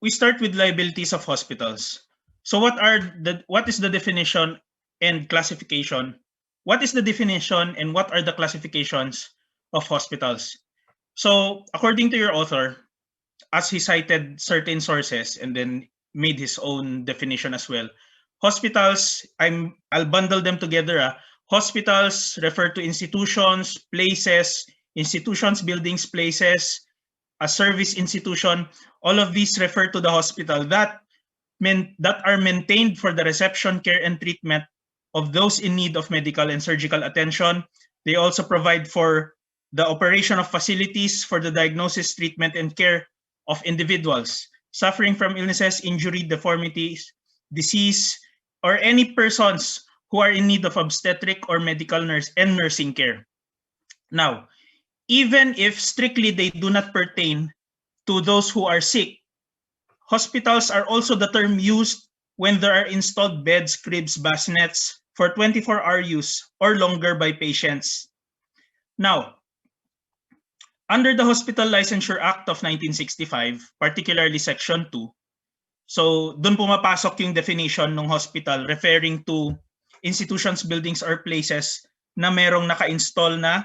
we start with liabilities of hospitals. So what is the definition and classification? What is the definition and what are the classifications of hospitals? So according to your author, as he cited certain sources and then made his own definition as well. Hospitals, I'll bundle them together. Hospitals refer to institutions, places, institutions, buildings, places, a service institution. All of these refer to the hospital that are maintained for the reception, care, and treatment of those in need of medical and surgical attention. They also provide for the operation of facilities for the diagnosis, treatment, and care of individuals suffering from illnesses, injury, deformities, disease, or any persons who are in need of obstetric or medical nurse and nursing care. Now, even if strictly they do not pertain to those who are sick, hospitals are also the term used when there are installed beds, cribs, bassinets for 24-hour use or longer by patients. Now, under the Hospital Licensure Act of 1965, particularly Section 2, so dun pumapasok yung definition ng hospital referring to institutions, buildings, or places na merong naka-install na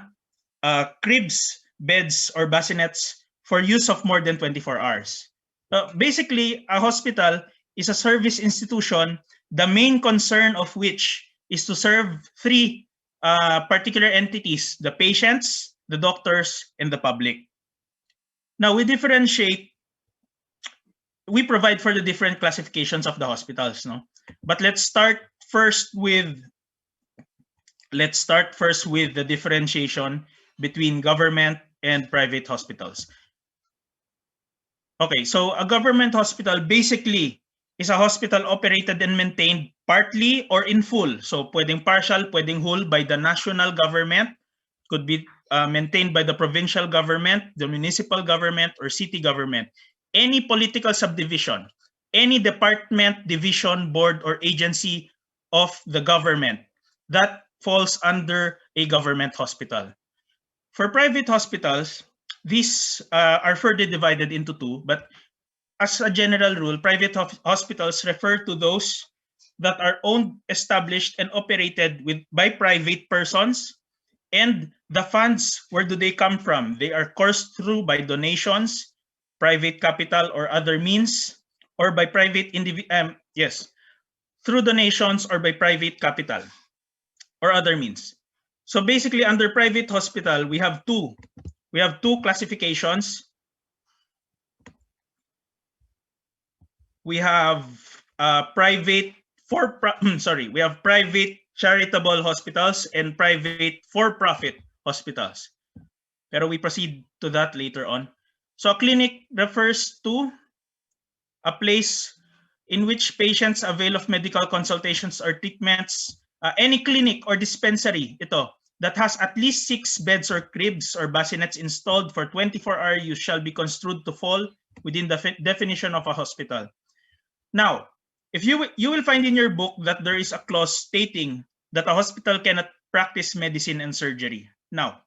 cribs, beds, or bassinets for use of more than 24 hours. Basically, a hospital is a service institution, the main concern of which is to serve three particular entities: the patients, the doctors, and the public. Now, we provide for the different classifications of the hospitals, no? But let's start first with the differentiation between government and private hospitals. Okay, so a government hospital basically is a hospital operated and maintained partly or in full. So pwedeng partial, pwedeng whole by the national government, could be maintained by the provincial government, the municipal government, or city government. Any political subdivision, any department, division, board, or agency of the government that falls under a government hospital. For private hospitals, these are further divided into two, but as a general rule, private hospitals refer to those that are owned, established, and operated by private persons. And the funds, where do they come from? They are coursed through by donations, private capital, or other means, or by through donations or by private capital or other means. So basically, under private hospital, we have two classifications. We have private charitable hospitals and private for-profit hospitals. Pero we proceed to that later on. So a clinic refers to a place in which patients avail of medical consultations or treatments. Any clinic or dispensary that has at least 6 beds or cribs or bassinets installed for 24-hour use shall be construed to fall within the definition of a hospital. Now, if you will find in your book that there is a clause stating that a hospital cannot practice medicine and surgery. Now,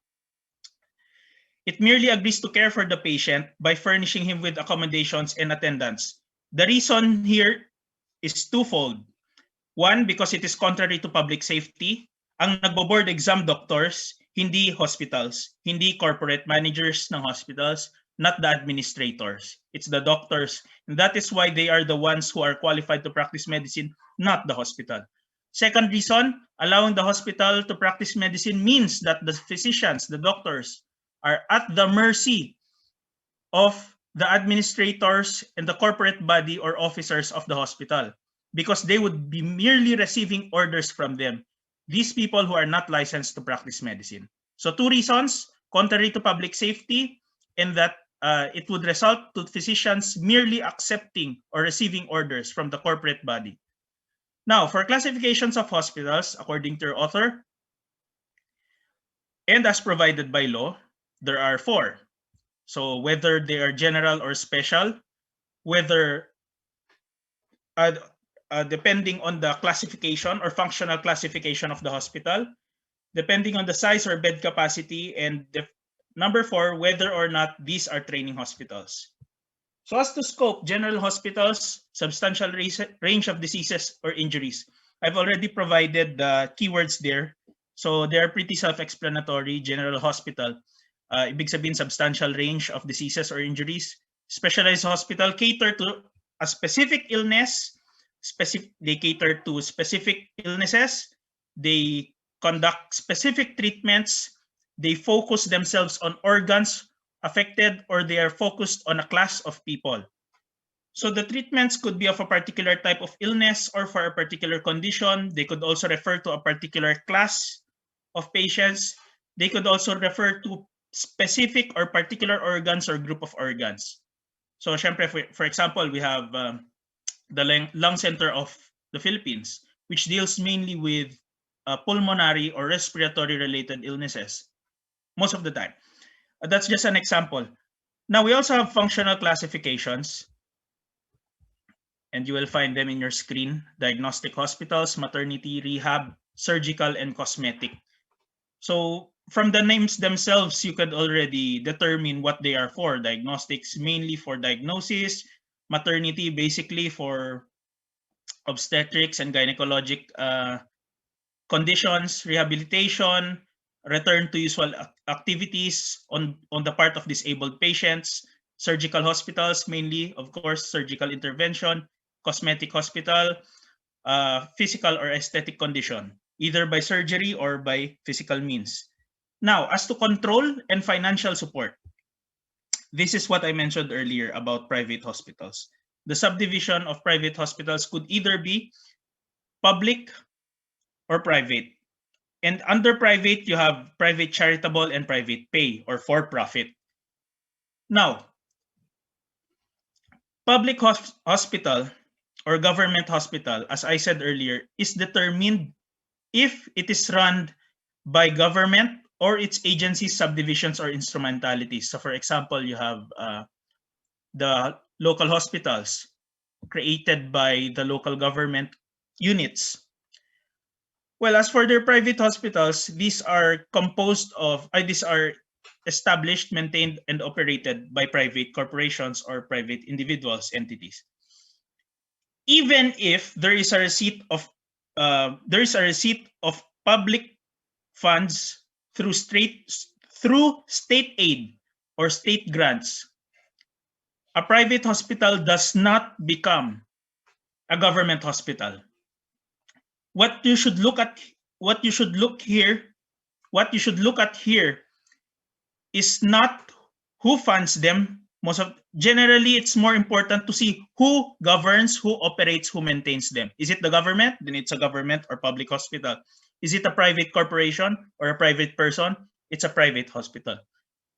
it merely agrees to care for the patient by furnishing him with accommodations and attendance. The reason here is twofold. One, because it is contrary to public safety. Ang nagbo-board exam doctors, hindi hospitals, hindi corporate managers ng hospitals, not the administrators. It's the doctors. And that is why they are the ones who are qualified to practice medicine, not the hospital. Second reason, allowing the hospital to practice medicine means that the physicians, the doctors, are at the mercy of the administrators and the corporate body or officers of the hospital, because they would be merely receiving orders from them. These people who are not licensed to practice medicine. So two reasons: contrary to public safety, and that it would result to physicians merely accepting or receiving orders from the corporate body. Now, for classifications of hospitals, according to your author, and as provided by law, there are 4. So whether they are general or special, whether depending on the classification or functional classification of the hospital, depending on the size or bed capacity, and number 4, whether or not these are training hospitals. So as to scope, general hospitals, substantial range of diseases or injuries. I've already provided the keywords there. So they are pretty self-explanatory. General hospital, ibig sabihin substantial range of diseases or injuries. Specialized hospital cater to a specific illness. They cater to specific illnesses. They conduct specific treatments. They focus themselves on organs affected, or they are focused on a class of people. So the treatments could be of a particular type of illness or for a particular condition. They could also refer to a particular class of patients. They could also refer to specific or particular organs or group of organs. So syempre, for example, we have the Lung Center of the Philippines, which deals mainly with pulmonary or respiratory related illnesses most of the time. That's just an example. Now, we also have functional classifications, and you will find them in your screen. Diagnostic hospitals, maternity, rehab, surgical, and cosmetic. So from the names themselves, you could already determine what they are for. Diagnostics, mainly for diagnosis. Maternity, basically for obstetrics and gynecologic conditions, rehabilitation, return to usual activities on the part of disabled patients, surgical hospitals, mainly, of course, surgical intervention, cosmetic hospital, physical or aesthetic condition, either by surgery or by physical means. Now, as to control and financial support, this is what I mentioned earlier about private hospitals. The subdivision of private hospitals could either be public or private. And under private, you have private charitable and private pay or for-profit. Now, public hospital or government hospital, as I said earlier, is determined if it is run by government or its agencies, subdivisions, or instrumentalities. So for example, you have the local hospitals created by the local government units. Well, as for their private hospitals, these are established, maintained, and operated by private corporations or private individuals, entities. Even if there is a receipt of public funds through state aid or state grants, a private hospital does not become a government hospital. What you should look at here is not who funds them. Generally, it's more important to see who governs, who operates, who maintains them. Is it the government? Then it's a government or public hospital. Is it a private corporation or a private person? It's a private hospital.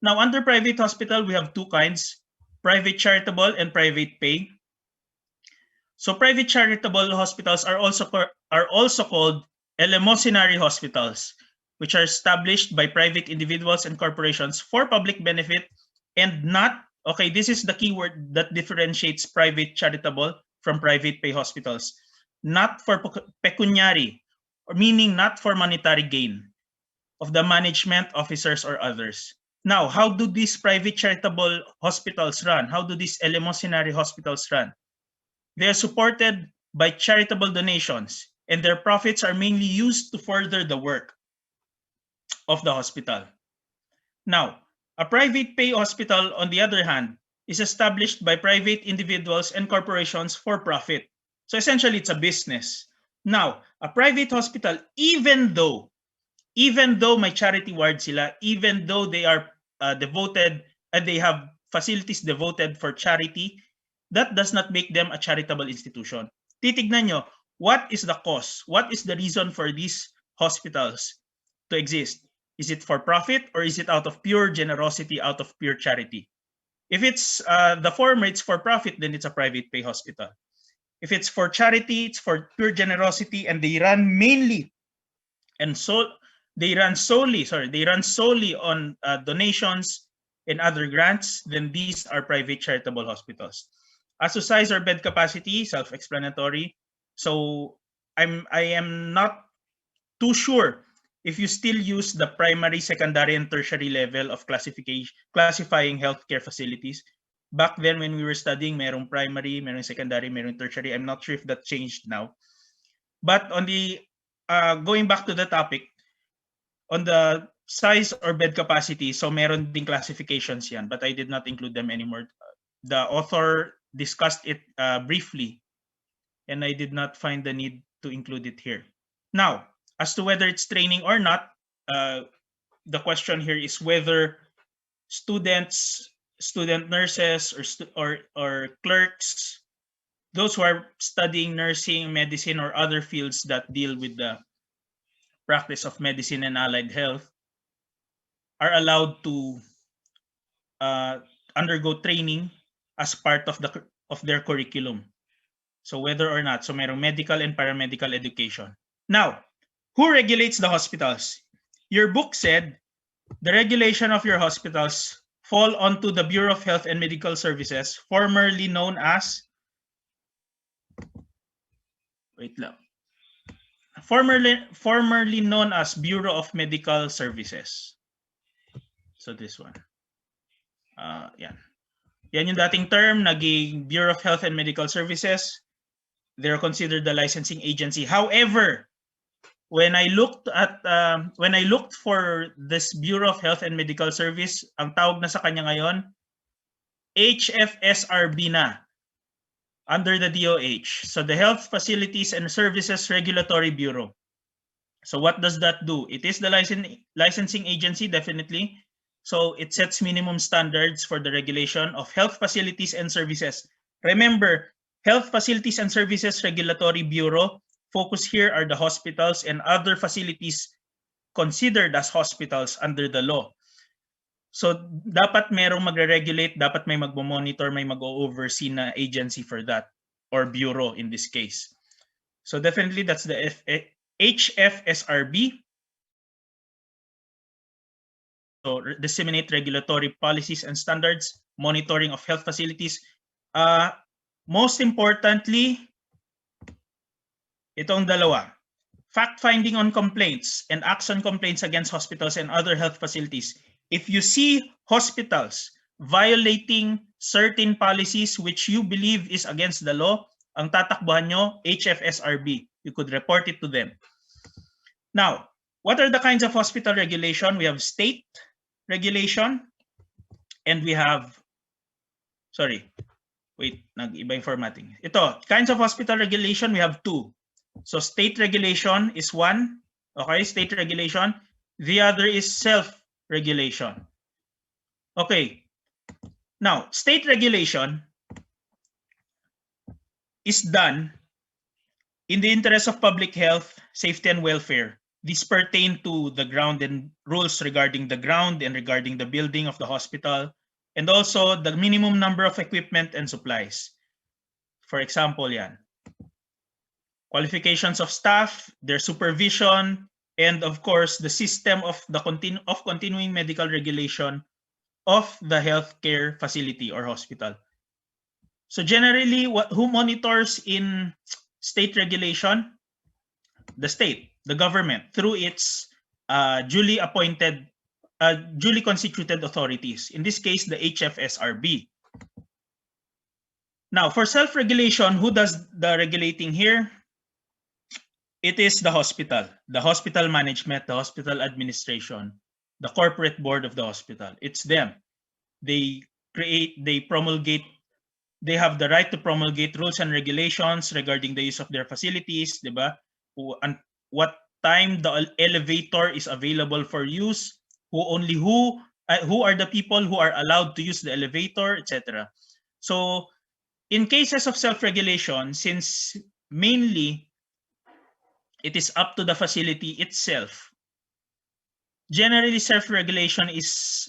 Now, under private hospital, we have two kinds: private charitable and private pay. So private charitable hospitals are also called eleemosynary hospitals, which are established by private individuals and corporations for public benefit and not, okay, this is the keyword that differentiates private charitable from private pay hospitals, not for pecuniary, or meaning not for monetary gain of the management officers or others. Now, how do these private charitable hospitals run? How do these eleemosynary hospitals run? They are supported by charitable donations, and their profits are mainly used to further the work of the hospital. Now, a private pay hospital, on the other hand, is established by private individuals and corporations for profit. So essentially, it's a business. Now, a private hospital, even though may charity ward sila, even though they are devoted and they have facilities devoted for charity, that does not make them a charitable institution. Titignan nyo, what is the cause? What is the reason for these hospitals to exist? Is it for profit or is it out of pure generosity, out of pure charity? If it's the former, it's for profit, then it's a private pay hospital. If it's for charity, it's for pure generosity, and they run mainly they run solely on donations and other grants, then these are private charitable hospitals. As to size or bed capacity, self-explanatory. So I am not too sure if you still use the primary, secondary, and tertiary level of classifying healthcare facilities. Back then when we were studying, merong primary, merong secondary, merong tertiary. I'm not sure if that changed now. But on the going back to the topic, on the size or bed capacity, so meron ding classifications yan, but I did not include them anymore. The author discussed it briefly, and I did not find the need to include it here. Now, as to whether it's training or not, the question here is whether students, student nurses, or clerks, those who are studying nursing, medicine, or other fields that deal with the practice of medicine and allied health, are allowed to undergo training as part of their curriculum. So whether or not, so merong medical and paramedical education. Now, who regulates the hospitals? Your book said the regulation of your hospitals fall onto the Bureau of Health and Medical Services, formerly known as, formerly known as Bureau of Medical Services. So this one. Yan. Yan yung dating term, naging Bureau of Health and Medical Services. They're considered the licensing agency. However, when I looked for this Bureau of Health and Medical Service, ang tawag na sa kanya ngayon, HFSRB na, under the DOH. So the Health Facilities and Services Regulatory Bureau. So what does that do? It is the licensing agency, definitely. So it sets minimum standards for the regulation of health facilities and services. Remember, Health Facilities and Services Regulatory Bureau, focus here are the hospitals and other facilities considered as hospitals under the law. So dapat merong magre-regulate, dapat may magmo-monitor, may mag-o-oversee na agency for that, or bureau in this case. So definitely that's the HFSRB. So disseminate regulatory policies and standards, monitoring of health facilities. Most importantly, itong dalawa, fact-finding on complaints and acts on complaints against hospitals and other health facilities. If you see hospitals violating certain policies which you believe is against the law, ang tatakbuhan nyo, HFSRB. You could report it to them. Now, what are the kinds of hospital regulation? We have state regulation, and we have, nag-iba yung formatting. Ito, kinds of hospital regulation, we have two. So state regulation is one, okay, state regulation. The other is self-regulation. Okay, now, state regulation is done in the interest of public health, safety, and welfare. These pertain to the ground and rules regarding the ground and regarding the building of the hospital, and also the minimum number of equipment and supplies. For example, yan. Qualifications of staff, their supervision, and of course, the system of the continuing medical regulation of the healthcare facility or hospital. So generally, who monitors in state regulation? The state, the government, through its duly appointed, duly constituted authorities. In this case, the HFSRB. Now, for self-regulation, who does the regulating here? It is the hospital management, the hospital administration, the corporate board of the hospital. It's them. They promulgate, they have the right to promulgate rules and regulations regarding the use of their facilities, diba? And what time the elevator is available for use, who are the people who are allowed to use the elevator, etc. So in cases of self-regulation, since mainly it is up to the facility itself, generally self-regulation is,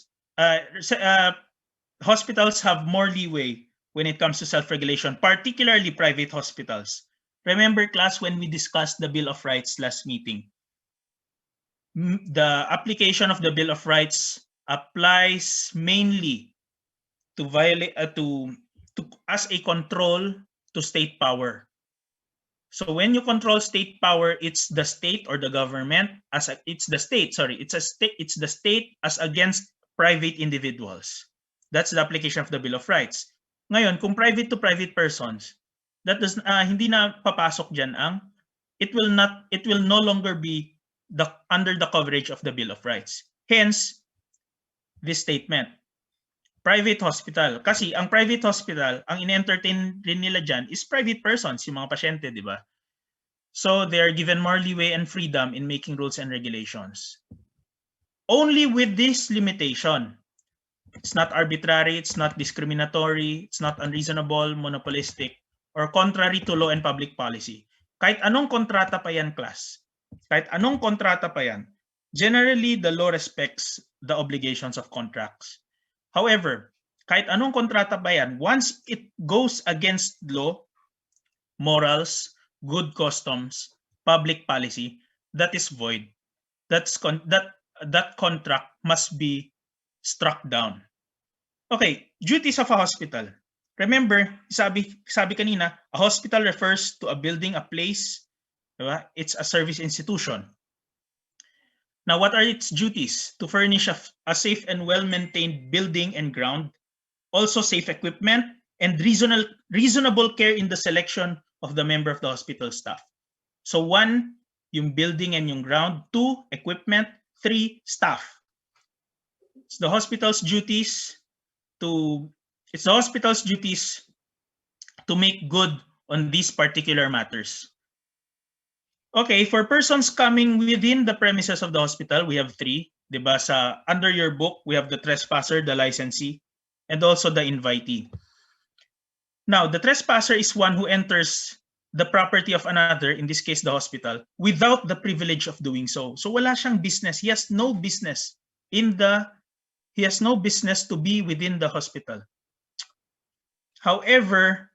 hospitals have more leeway when it comes to self-regulation, particularly private hospitals. Remember, class, when we discussed the Bill of Rights last meeting, the application of the Bill of Rights applies mainly to violate, as a control to state power. So when you control state power, it's the state or the government it's the state as against private individuals. That's the application of the Bill of Rights. Ngayon, kung private to private persons, that does hindi na papasok diyan ang it will no longer be under the coverage of the Bill of Rights. Hence, this statement. Private hospital. Kasi ang private hospital, ang in-entertain rin nila dyan is private persons, yung mga pasyente, di ba? So they are given more leeway and freedom in making rules and regulations. Only with this limitation. It's not arbitrary, it's not discriminatory, it's not unreasonable, monopolistic, or contrary to law and public policy. Kahit anong kontrata pa yan, class. Kahit anong kontrata pa yan, generally the law respects the obligations of contracts. However, kahit anong kontrata pa yan, once it goes against law, morals, good customs, public policy, that is void. That contract must be struck down. Okay, duties of a hospital. Remember, sabi kanina, a hospital refers to a building, a place, diba? It's a service institution. Now, what are its duties? To furnish a safe and well-maintained building and ground, also safe equipment, and reasonable care in the selection of the member of the hospital staff. So 1, yung building and yung ground. 2, equipment. 3, staff. It's the hospital's duties to make good on these particular matters. Okay, for persons coming within the premises of the hospital, we have 3. Diba? Under your book, we have the trespasser, the licensee, and also the invitee. Now, the trespasser is one who enters the property of another, in this case, the hospital, without the privilege of doing so. So wala siyang business. He has no business to be within the hospital. However,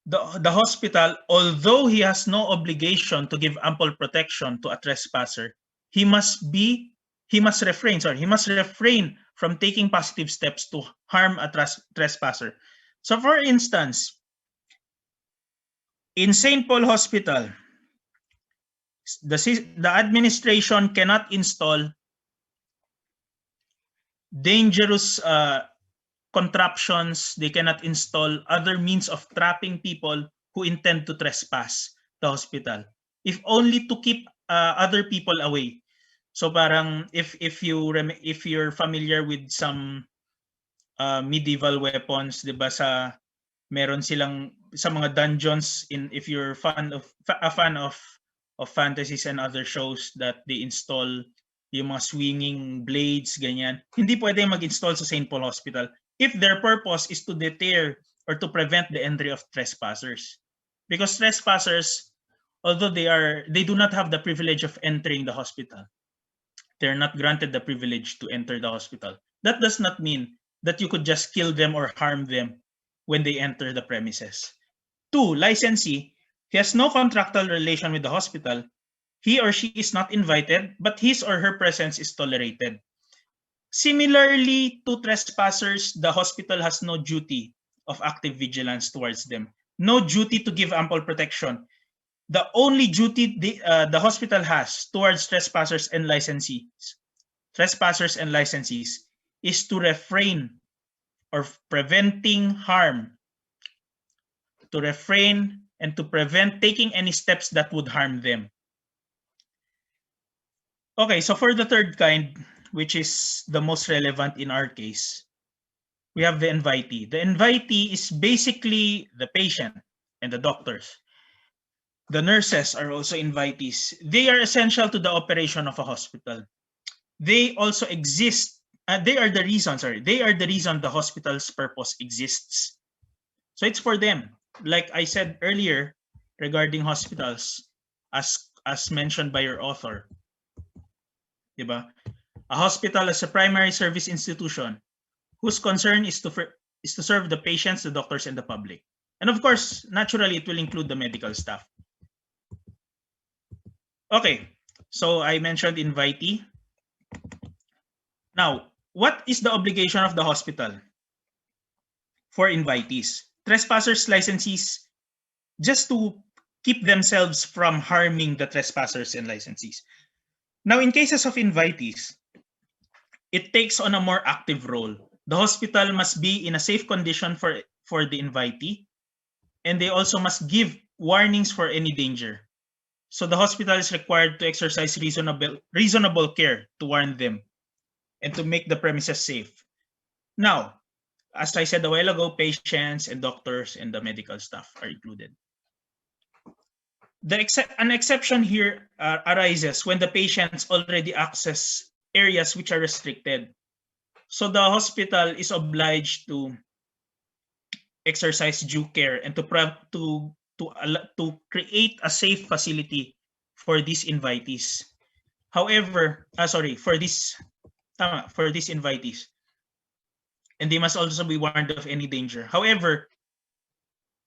the hospital, although he has no obligation to give ample protection to a trespasser, he must refrain from taking positive steps to harm a trespasser. So for instance, in St. Paul Hospital, the administration cannot install dangerous contraptions. They cannot install other means of trapping people who intend to trespass the hospital, if only to keep other people away. So parang if you're familiar with some medieval weapons, 'di ba, meron silang sa mga dungeons, if you're a fan of fantasies and other shows, that they install yung mga swinging blades, ganyan. Hindi pwede mag-install sa St. Paul Hospital if their purpose is to deter or to prevent the entry of trespassers. Because trespassers, although they do not have the privilege of entering the hospital, they're not granted the privilege to enter the hospital. That does not mean that you could just kill them or harm them when they enter the premises. 2, licensee. He has no contractual relation with the hospital. He or she is not invited, but his or her presence is tolerated. Similarly to trespassers, the hospital has no duty of active vigilance towards them, no duty to give ample protection. The only duty the hospital has towards trespassers and licensees is to refrain or preventing harm, to refrain and to prevent taking any steps that would harm them. Okay, so for the third kind, which is the most relevant in our case, we have the invitee. The invitee is basically the patient and the doctors. The nurses are also invitees. They are essential to the operation of a hospital. They also exist. They are the reason the hospital's purpose exists. So it's for them. Like I said earlier regarding hospitals, as mentioned by your author, diba? A hospital is a primary service institution whose concern is to serve the patients, the doctors, and the public. And of course, naturally, it will include the medical staff. Okay, so I mentioned invitee. Now, what is the obligation of the hospital for invitees? Trespassers, licensees, just to keep themselves from harming the trespassers and licensees. Now, in cases of invitees, it takes on a more active role. the hospital must be in a safe condition for the invitee, and they also must give warnings for any danger. So the hospital is required to exercise reasonable care to warn them and to make the premises safe. Now, as I said a while ago, patients and doctors and the medical staff are included. An exception here arises when the patients already access areas which are restricted. So the hospital is obliged to exercise due care and to create a safe facility for these invitees. However, for these invitees. And they must also be warned of any danger. However,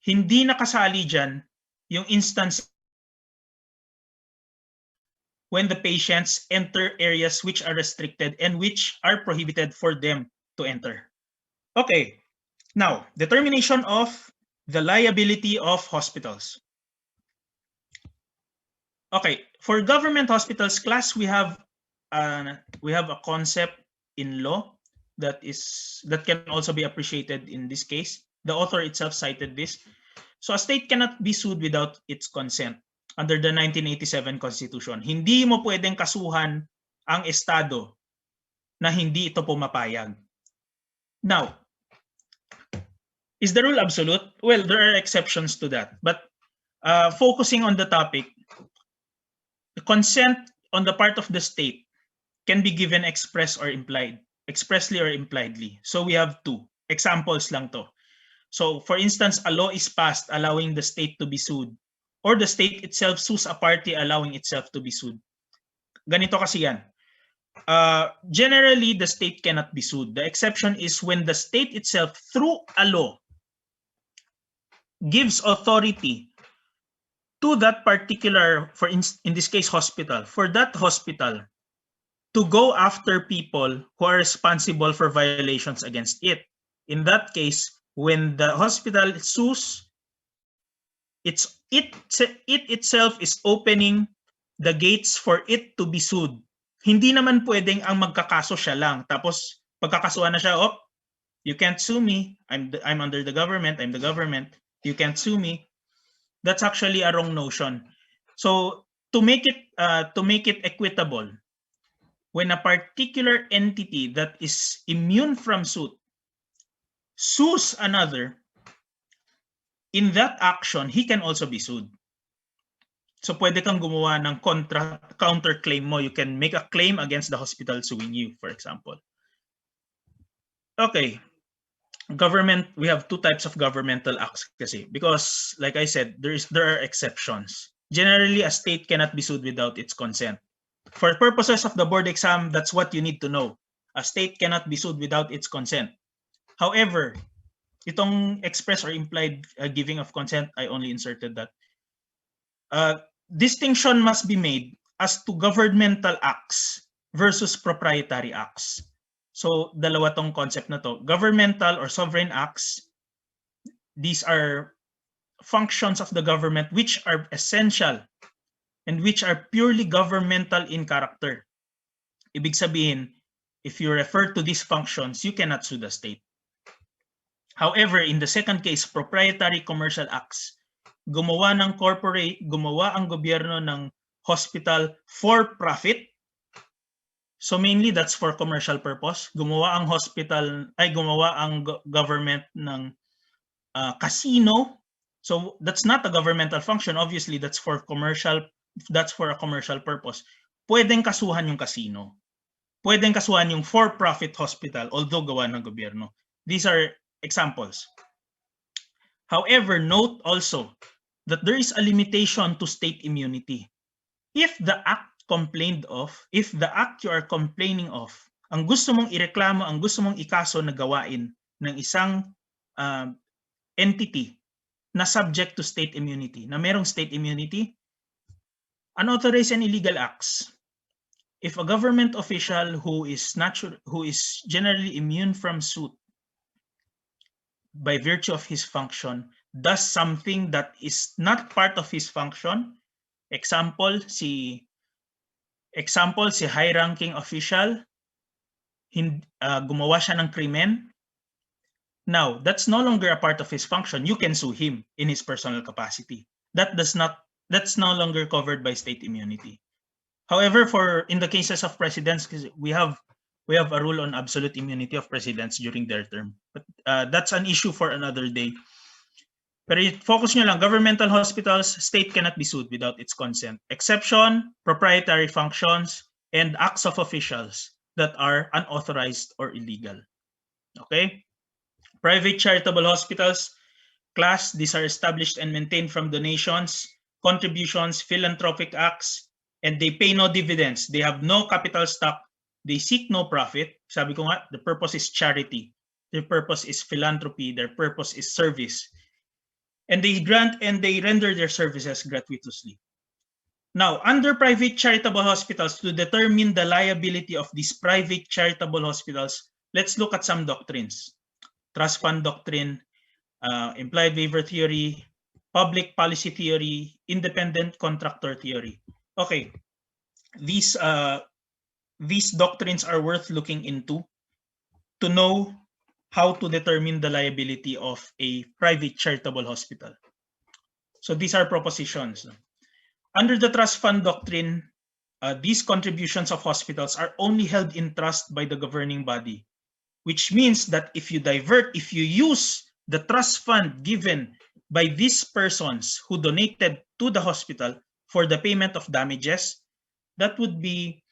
hindi nakasali dyan yung instance when the patients enter areas which are restricted and which are prohibited for them to enter. Okay, now, determination of the liability of hospitals. Okay, for government hospitals class, we have a concept in law that can also be appreciated in this case. The author itself cited this. So a state cannot be sued without its consent under the 1987 Constitution. Hindi mo pwedeng kasuhan ang estado na hindi ito pumapayag. Now, is the rule absolute? Well, there are exceptions to that. But focusing on the topic, the consent on the part of the state can be given expressly or impliedly. So we have two examples lang to. So for instance, a law is passed allowing the state to be sued, or the state itself sues a party allowing itself to be sued. Ganito kasi yan. Generally, the state cannot be sued. The exception is when the state itself, through a law, gives authority to that particular, in this case, hospital, for that hospital to go after people who are responsible for violations against it. In that case, when the hospital sues, it itself is opening the gates for it to be sued. Hindi naman pwedeng ang magkakaso siya lang. Tapos pagkakasuhan na siya, oh, you can't sue me. I'm under the government. I'm the government. You can't sue me. That's actually a wrong notion. So to make it equitable, when a particular entity that is immune from suit sues another, in that action, he can also be sued. So pwede kang gumawa ng counterclaim mo. You can make a claim against the hospital suing you, for example. Okay. Government, we have two types of governmental acts kasi, because like I said, there are exceptions. Generally, a state cannot be sued without its consent. For purposes of the board exam, that's what you need to know. A state cannot be sued without its consent. However, itong express or implied giving of consent, I only inserted that. Distinction must be made as to governmental acts versus proprietary acts. So, dalawa tong concept na to. Governmental or sovereign acts, these are functions of the government which are essential and which are purely governmental in character. Ibig sabihin, if you refer to these functions, you cannot sue the state. However, in the second case, proprietary commercial acts, gumawa ang gobyerno ng hospital for profit. So mainly that's for commercial purpose. Gumawa ang government ng casino. So that's not a governmental function. Obviously, that's for a commercial purpose. Pwedeng kasuhan yung casino. Pwedeng kasuhan yung for-profit hospital, although gawa ng gobyerno. These are examples. However, note also that there is a limitation to state immunity. If the act you are complaining of, ang gusto mong ireklamo, ang gusto mong ikaso na gawain ng isang entity na subject to state immunity, na merong state immunity, unauthorized and illegal acts. If a government official who is generally immune from suit by virtue of his function does something that is not part of his function, example si high-ranking official, gumawa siya ng krimen, Now, that's no longer a part of his function. You can sue him in his personal capacity. That's no longer covered by state immunity. However, in the cases of presidents, we have a rule on absolute immunity of presidents during their term. But that's an issue for another day. Pero focus nyo lang, governmental hospitals, state cannot be sued without its consent. Exception, proprietary functions, and acts of officials that are unauthorized or illegal. Okay? Private charitable hospitals, class, these are established and maintained from donations, contributions, philanthropic acts, and they pay no dividends. They have no capital stock. They seek no profit. Sabi ko nga, the purpose is charity. Their purpose is philanthropy. Their purpose is service. And they grant and they render their services gratuitously. Now, under private charitable hospitals, to determine the liability of these private charitable hospitals, let's look at some doctrines. Trust fund doctrine, implied waiver theory, public policy theory, independent contractor theory. Okay, these doctrines are worth looking into to know how to determine the liability of a private charitable hospital. So these are propositions. Under the trust fund doctrine, these contributions of hospitals are only held in trust by the governing body, which means that if you use the trust fund given by these persons who donated to the hospital for the payment of damages, that would be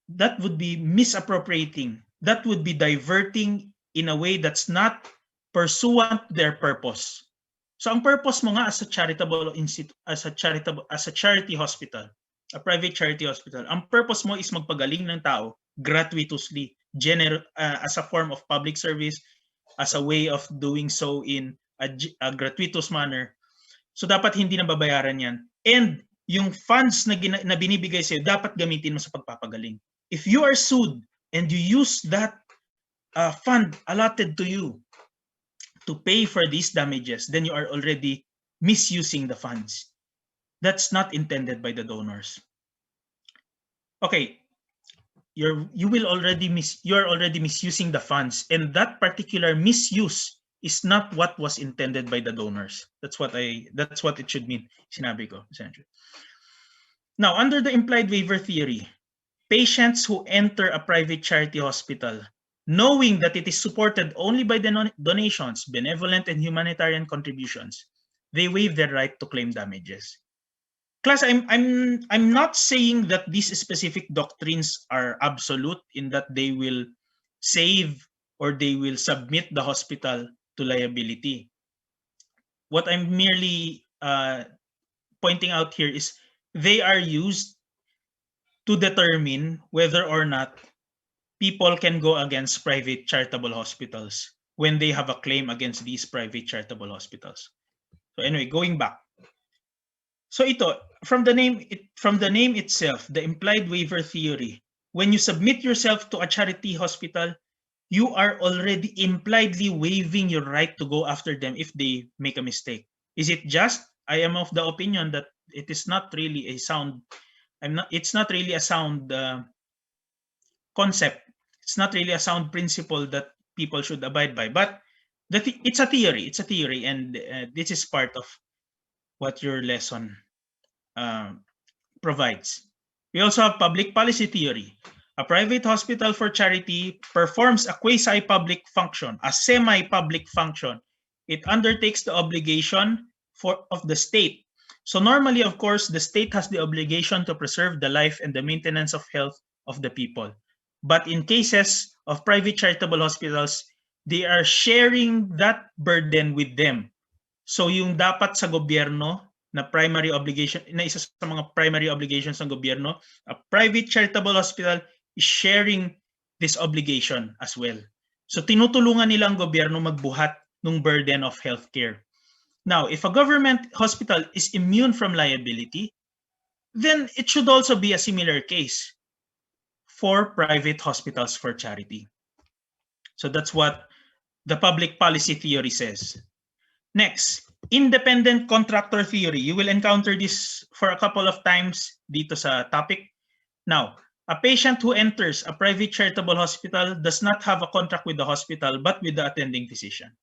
misappropriating. That would be diverting in a way that's not pursuant to their purpose. So ang purpose mo nga as a charity hospital, a private charity hospital, ang purpose mo is magpagaling ng tao gratuitously, as a form of public service, as a way of doing so in a gratuitous manner. So dapat hindi na babayaran yan. And yung funds na binibigay sa'yo, dapat gamitin mo sa pagpapagaling. If you are sued and you use that fund allotted to you to pay for these damages, then you are already misusing the funds. That's not intended by the donors. Okay, you're already misusing the funds, and that particular misuse is not what was intended by the donors. That's what it should mean. Sinabi ko, essentially. Now, under the implied waiver theory, patients who enter a private charity hospital, knowing that it is supported only by the donations, benevolent and humanitarian contributions, they waive their right to claim damages. Class, I'm not saying that these specific doctrines are absolute in that they will save or they will submit the hospital to liability. What I'm merely pointing out here is they are used to determine whether or not people can go against private charitable hospitals when they have a claim against these private charitable hospitals. So anyway, going back. So ito, from the name itself, the implied waiver theory, when you submit yourself to a charity hospital, you are already impliedly waiving your right to go after them if they make a mistake. Is it just? I am of the opinion that it is not really a sound. It's not really a sound concept. It's not really a sound principle that people should abide by. But it's a theory. It's a theory, and this is part of what your lesson provides. We also have public policy theory. A private hospital for charity performs a quasi-public function, a semi-public function. It undertakes the obligation of the state. So normally, of course, the state has the obligation to preserve the life and the maintenance of health of the people. But in cases of private charitable hospitals, they are sharing that burden with them. So yung dapat sa gobyerno na primary obligation, na isa sa mga primary obligations ng gobyerno, a private charitable hospital is sharing this obligation as well. So tinutulungan nila ang gobyerno magbuhat ng burden of healthcare. Now, if a government hospital is immune from liability, then it should also be a similar case for private hospitals for charity. So that's what the public policy theory says. Next, independent contractor theory. You will encounter this for a couple of times dito sa topic. Now, A patient who enters a private charitable hospital does not have a contract with the hospital, but with the attending physician.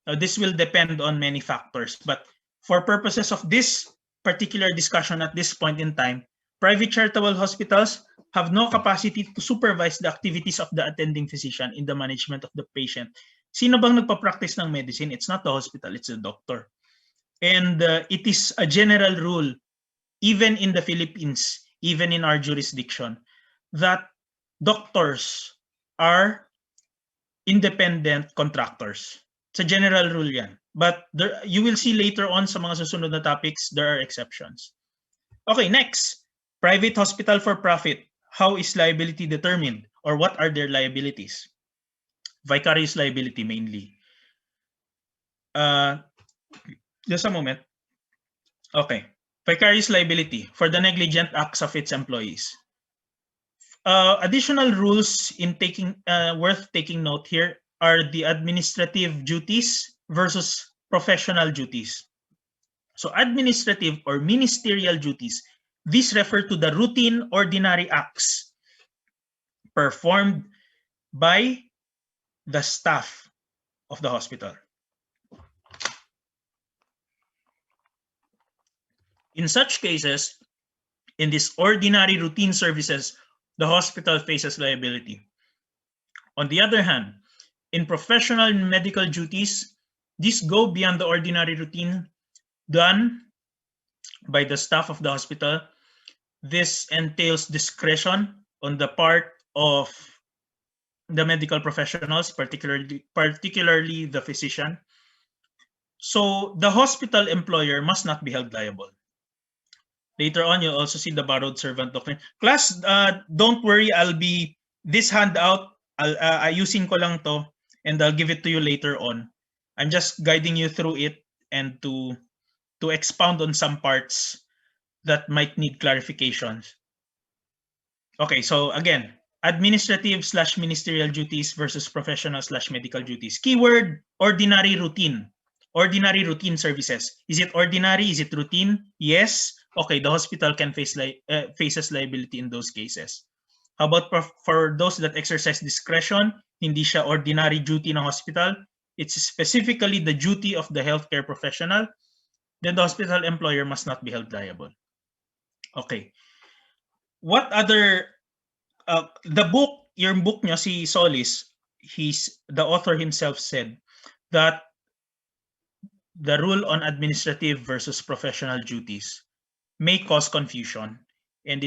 Now, this will depend on many factors, but for purposes of this particular discussion at this point in time, private charitable hospitals have no capacity to supervise the activities of the attending physician in the management of the patient. Sino bang nagpa-practice ng medicine? It's not the hospital, it's the doctor. And it is a general rule, even in the Philippines, even in our jurisdiction, that doctors are independent contractors. It's a general rule yan. But there, you will see later on sa mga susunod na topics, there are exceptions. Okay, next. Private hospital for profit. How is liability determined? Or what are their liabilities? Vicarious liability mainly. Just a moment. Okay. Vicarious liability for the negligent acts of its employees. Additional rules in worth taking note here are the administrative duties versus professional duties. So administrative or ministerial duties, these refer to the routine ordinary acts performed by the staff of the hospital. In such cases, in these ordinary routine services, the hospital faces liability. On the other hand, in professional medical duties, these go beyond the ordinary routine done by the staff of the hospital. This entails discretion on the part of the medical professionals, particularly the physician. So the hospital employer must not be held liable. Later on, you'll also see the borrowed servant doctrine. Class, don't worry, this handout, ayusin ko lang to, and I'll give it to you later on. I'm just guiding you through it and to expound on some parts that might need clarifications. Okay, so again, administrative/ministerial duties versus professional/medical duties. Keyword, ordinary routine. Ordinary routine services. Is it ordinary? Is it routine? Yes. Okay, the hospital can faces liability in those cases. How about for those that exercise discretion? Hindi siya ordinary duty ng hospital. It's specifically the duty of the healthcare professional. Then the hospital employer must not be held liable. Okay. What other, yung book niya, si Solis, the author himself said that the rule on administrative versus professional duties may cause confusion, and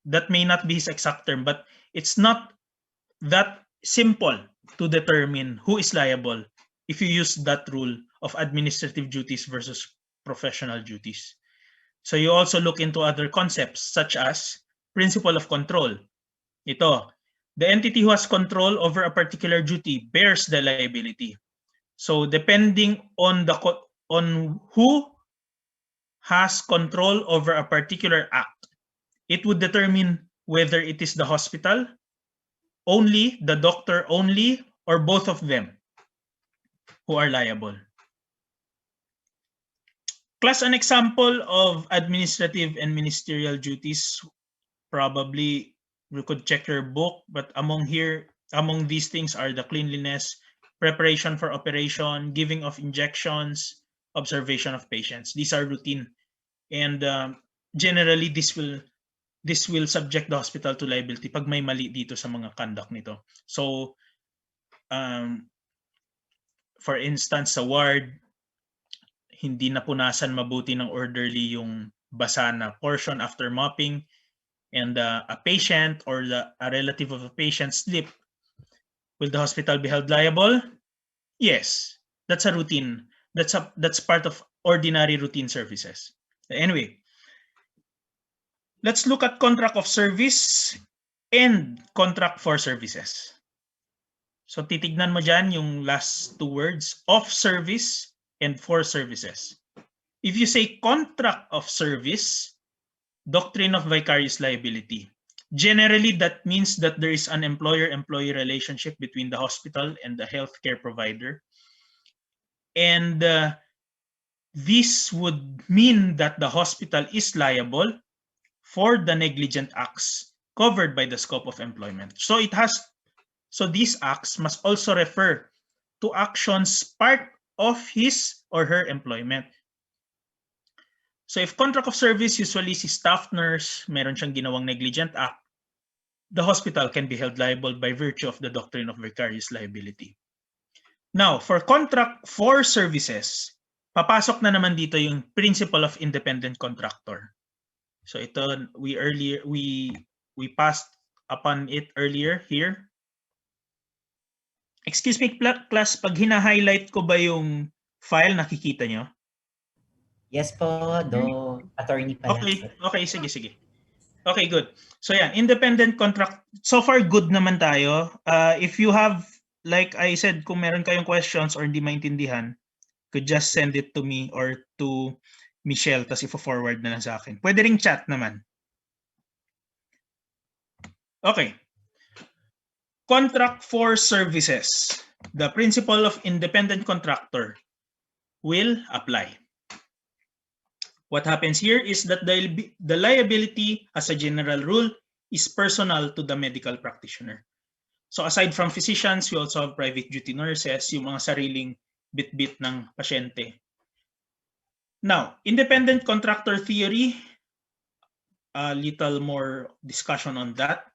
that may not be his exact term, but it's not that simple to determine who is liable if you use that rule of administrative duties versus professional duties. So you also look into other concepts such as principle of control. Ito, the entity who has control over a particular duty bears the liability. So depending on who has control over a particular act, it would determine whether it is the hospital only, the doctor only, or both of them who are liable. Class, an example of administrative and ministerial duties, probably you could check your book, but among these things are the cleanliness, preparation for operation, giving of injections, observation of patients. These are routine, and generally this will subject the hospital to liability pag may mali dito sa mga conduct nito. So for instance, sa ward, hindi napunasan mabuti ng orderly yung basa na portion after mopping, and a patient or a relative of a patient slip, will the hospital be held liable? Yes, that's a routine. That's part of ordinary routine services. Anyway, let's look at contract of service and contract for services. So titignan mo dyan yung last two words, of service and for services. If you say contract of service, doctrine of vicarious liability. Generally, that means that there is an employer-employee relationship between the hospital and the healthcare provider. And this would mean that the hospital is liable for the negligent acts covered by the scope of employment. So these acts must also refer to actions part of his or her employment. So if contract of service, usually si staff nurse, meron siyang ginawang negligent act, the hospital can be held liable by virtue of the doctrine of vicarious liability. Now, for contract for services, papasok na naman dito yung principle of independent contractor. So ito, we passed upon it earlier here. Excuse me, class, pag hina-highlight ko ba yung file, nakikita nyo? Yes po, attorney pa lang. Okay, sige. Okay, good. So yeah, independent contract. So far, good naman tayo. If you have, like I said, kung meron kayong questions or hindi maintindihan, could just send it to me or to Michelle, tas ifo-forward na lang sa akin. Pwede ring chat naman. Okay. Contract for services. The principle of independent contractor will apply. What happens here is that the liability, as a general rule, is personal to the medical practitioner. So aside from physicians, we also have private duty nurses, yung mga sariling bit-bit ng pasyente. Now, independent contractor theory, a little more discussion on that.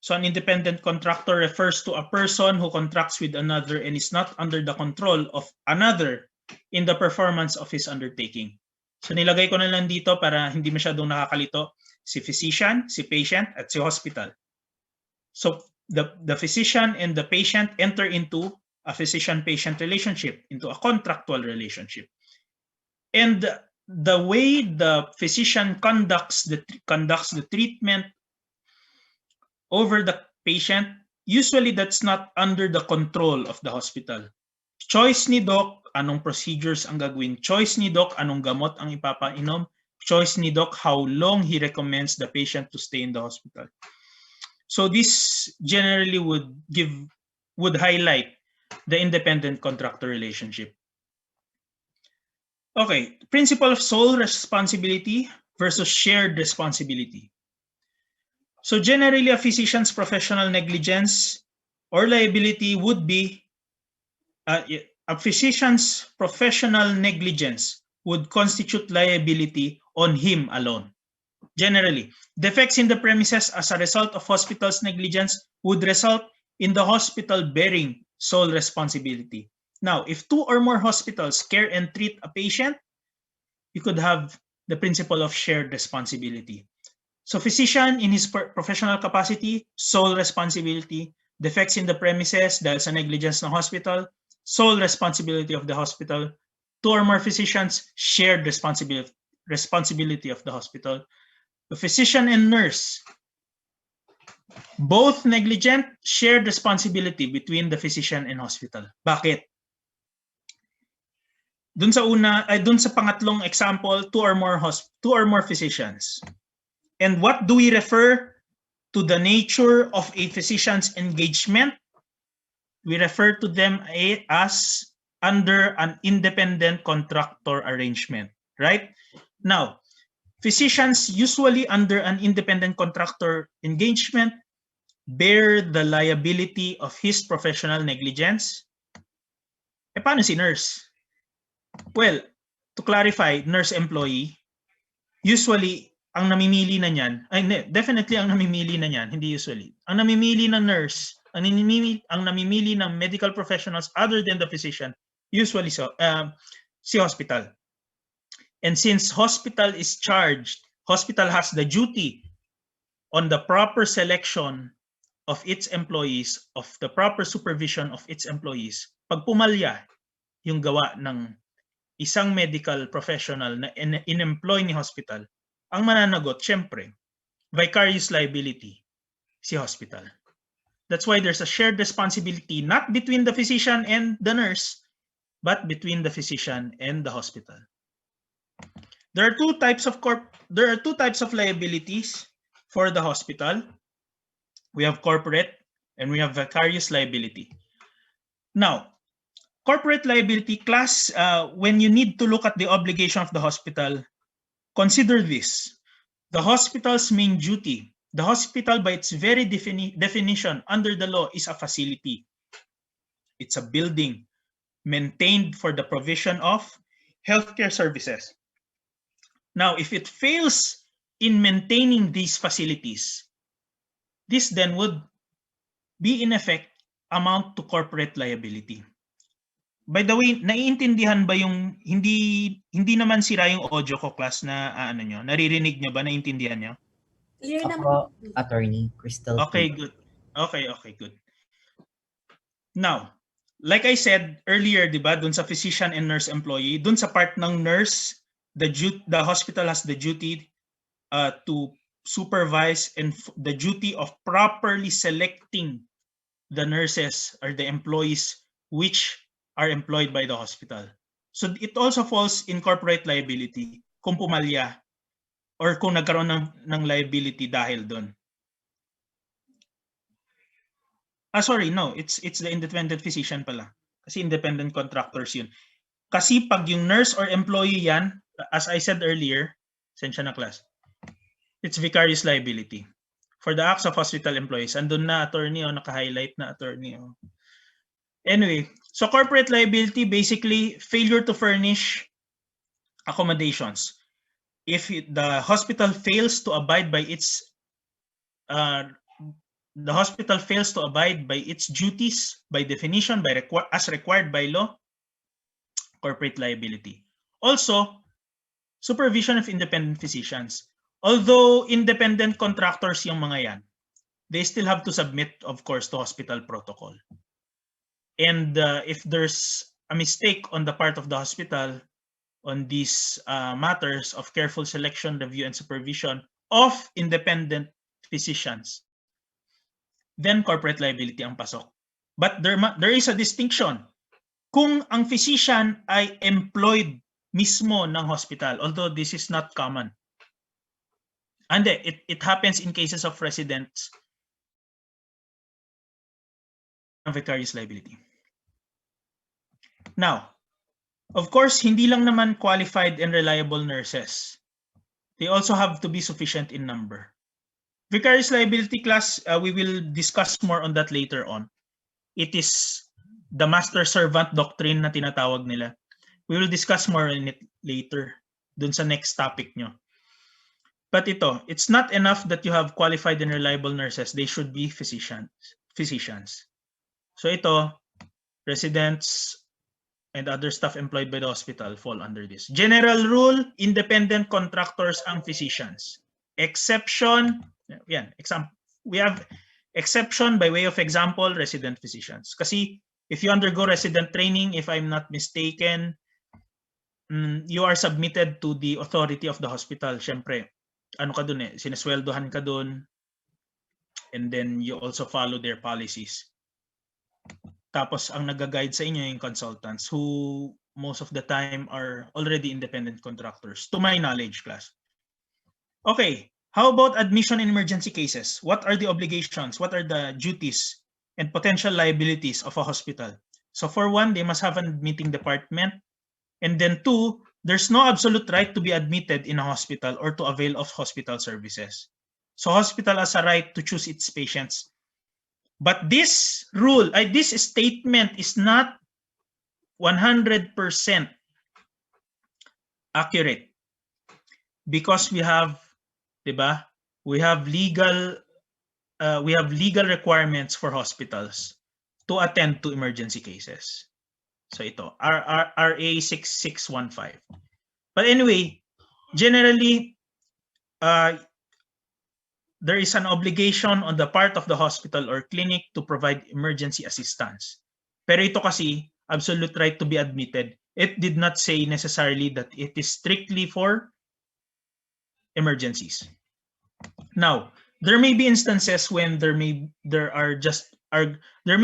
So an independent contractor refers to a person who contracts with another and is not under the control of another in the performance of his undertaking. So nilagay ko na lang dito para hindi masyadong nakakalito, si physician, si patient, at si hospital. So the physician and the patient enter into a physician-patient relationship, into a contractual relationship. And the way the physician conducts the treatment over the patient, usually that's not under the control of the hospital. Choice ni doc, anong procedures ang gagawin. Choice ni doc, anong gamot ang ipapainom. Choice ni doc, how long he recommends the patient to stay in the hospital. So this generally would highlight the independent contractor relationship. Okay, principle of sole responsibility versus shared responsibility. So generally, a physician's professional negligence or liability would be a physician's professional negligence would constitute liability on him alone. Generally, defects in the premises as a result of hospital's negligence would result in the hospital bearing sole responsibility. Now, if two or more hospitals care and treat a patient, you could have the principle of shared responsibility. So physician in his professional capacity, sole responsibility. Defects in the premises dahil sa negligence ng hospital, sole responsibility of the hospital. Two or more physicians, shared responsibility of the hospital. The physician and nurse, both negligent, shared responsibility between the physician and hospital. Bakit? Dun sa pangatlong example, two or more physicians. And what do we refer to the nature of a physician's engagement? We refer to them as under an independent contractor arrangement, right? Now, physicians usually under an independent contractor engagement bear the liability of his professional negligence. Paano si nurse? Well, to clarify, nurse employee, usually, ang namimili na niyan, definitely ang namimili na niyan, hindi usually. Ang namimili ng nurse, ang namimili ng medical professionals other than the physician, usually si hospital. And since hospital is charged, hospital has the duty on the proper selection of its employees, of the proper supervision of its employees. Pag pumalya yung gawa ng isang medical professional na in-employ ni hospital, ang mananagot, syempre, vicarious liability, si hospital. That's why there's a shared responsibility, not between the physician and the nurse, but between the physician and the hospital. There are two types of liabilities for the hospital. We have corporate and we have vicarious liability. Now, corporate liability class, when you need to look at the obligation of the hospital, consider this. The hospital's main duty The hospital, by its very definition under the law, is a facility. It's a building maintained for the provision of healthcare services. Now, if it fails in maintaining these facilities, this then would be in effect amount to corporate liability. By the way, naiintindihan ba yung hindi naman sira yung audio ko, class, na ano nyo? Naririnig nyo ba? Naiintindihan nyo? Clear naman. Ako, attorney, crystal Okay, clear. good. Okay, good. Now, like I said earlier, di ba, dun sa physician and nurse employee, dun sa part ng nurse, the hospital has the duty to supervise and the duty of properly selecting the nurses or the employees which are employed by the hospital. So it also falls in corporate liability kung pumalya or kung nagkaroon ng liability dahil doon. Sorry, no, it's the independent physician pala. Kasi independent contractors yun. Kasi pag yung nurse or employee yan, as I said earlier, sensya na class, it's vicarious liability for the acts of hospital employees. Andun na attorney, naka-highlight na attorney. Anyway, so corporate liability, basically failure to furnish accommodations. If the hospital fails to abide by its duties by definition, as required by law, corporate liability. Also, supervision of independent physicians. Although independent contractors yung mga yan, they still have to submit, of course, to hospital protocol. And if there's a mistake on the part of the hospital on these matters of careful selection, review, and supervision of independent physicians, then corporate liability ang pasok. But there is a distinction. Kung ang physician ay employed mismo ng hospital, although this is not common. And it happens in cases of residents, vicarious liability. Now, of course, hindi lang naman qualified and reliable nurses. They also have to be sufficient in number. Vicarious liability, class, we will discuss more on that later on. It is the master-servant doctrine na tinatawag nila. We will discuss more on it later, dun sa next topic nyo. But it's not enough that you have qualified and reliable nurses. They should be physicians. So residents and other staff employed by the hospital fall under this. General rule, independent contractors ang physicians. Exception, we have exception by way of example, resident physicians. Kasi if you undergo resident training, if I'm not mistaken, you are submitted to the authority of the hospital. Syempre, ano ka dun sinesweldohan ka dun, and then you also follow their policies. Tapos ang nag-guide sa inyo yung consultants who most of the time are already independent contractors, to my knowledge, class. Okay, how about admission in emergency cases? What are the obligations? What are the duties and potential liabilities of a hospital? So for one, they must have an admitting department. And then two, there's no absolute right to be admitted in a hospital or to avail of hospital services. So hospital has a right to choose its patients. But this rule, this statement is not 100% accurate because we have, diba? We have legal requirements for hospitals to attend to emergency cases. So RA 6615. But anyway, generally, there is an obligation on the part of the hospital or clinic to provide emergency assistance. Pero ito kasi, absolute right to be admitted. It did not say necessarily that it is strictly for emergencies. Now, there may be instances when there may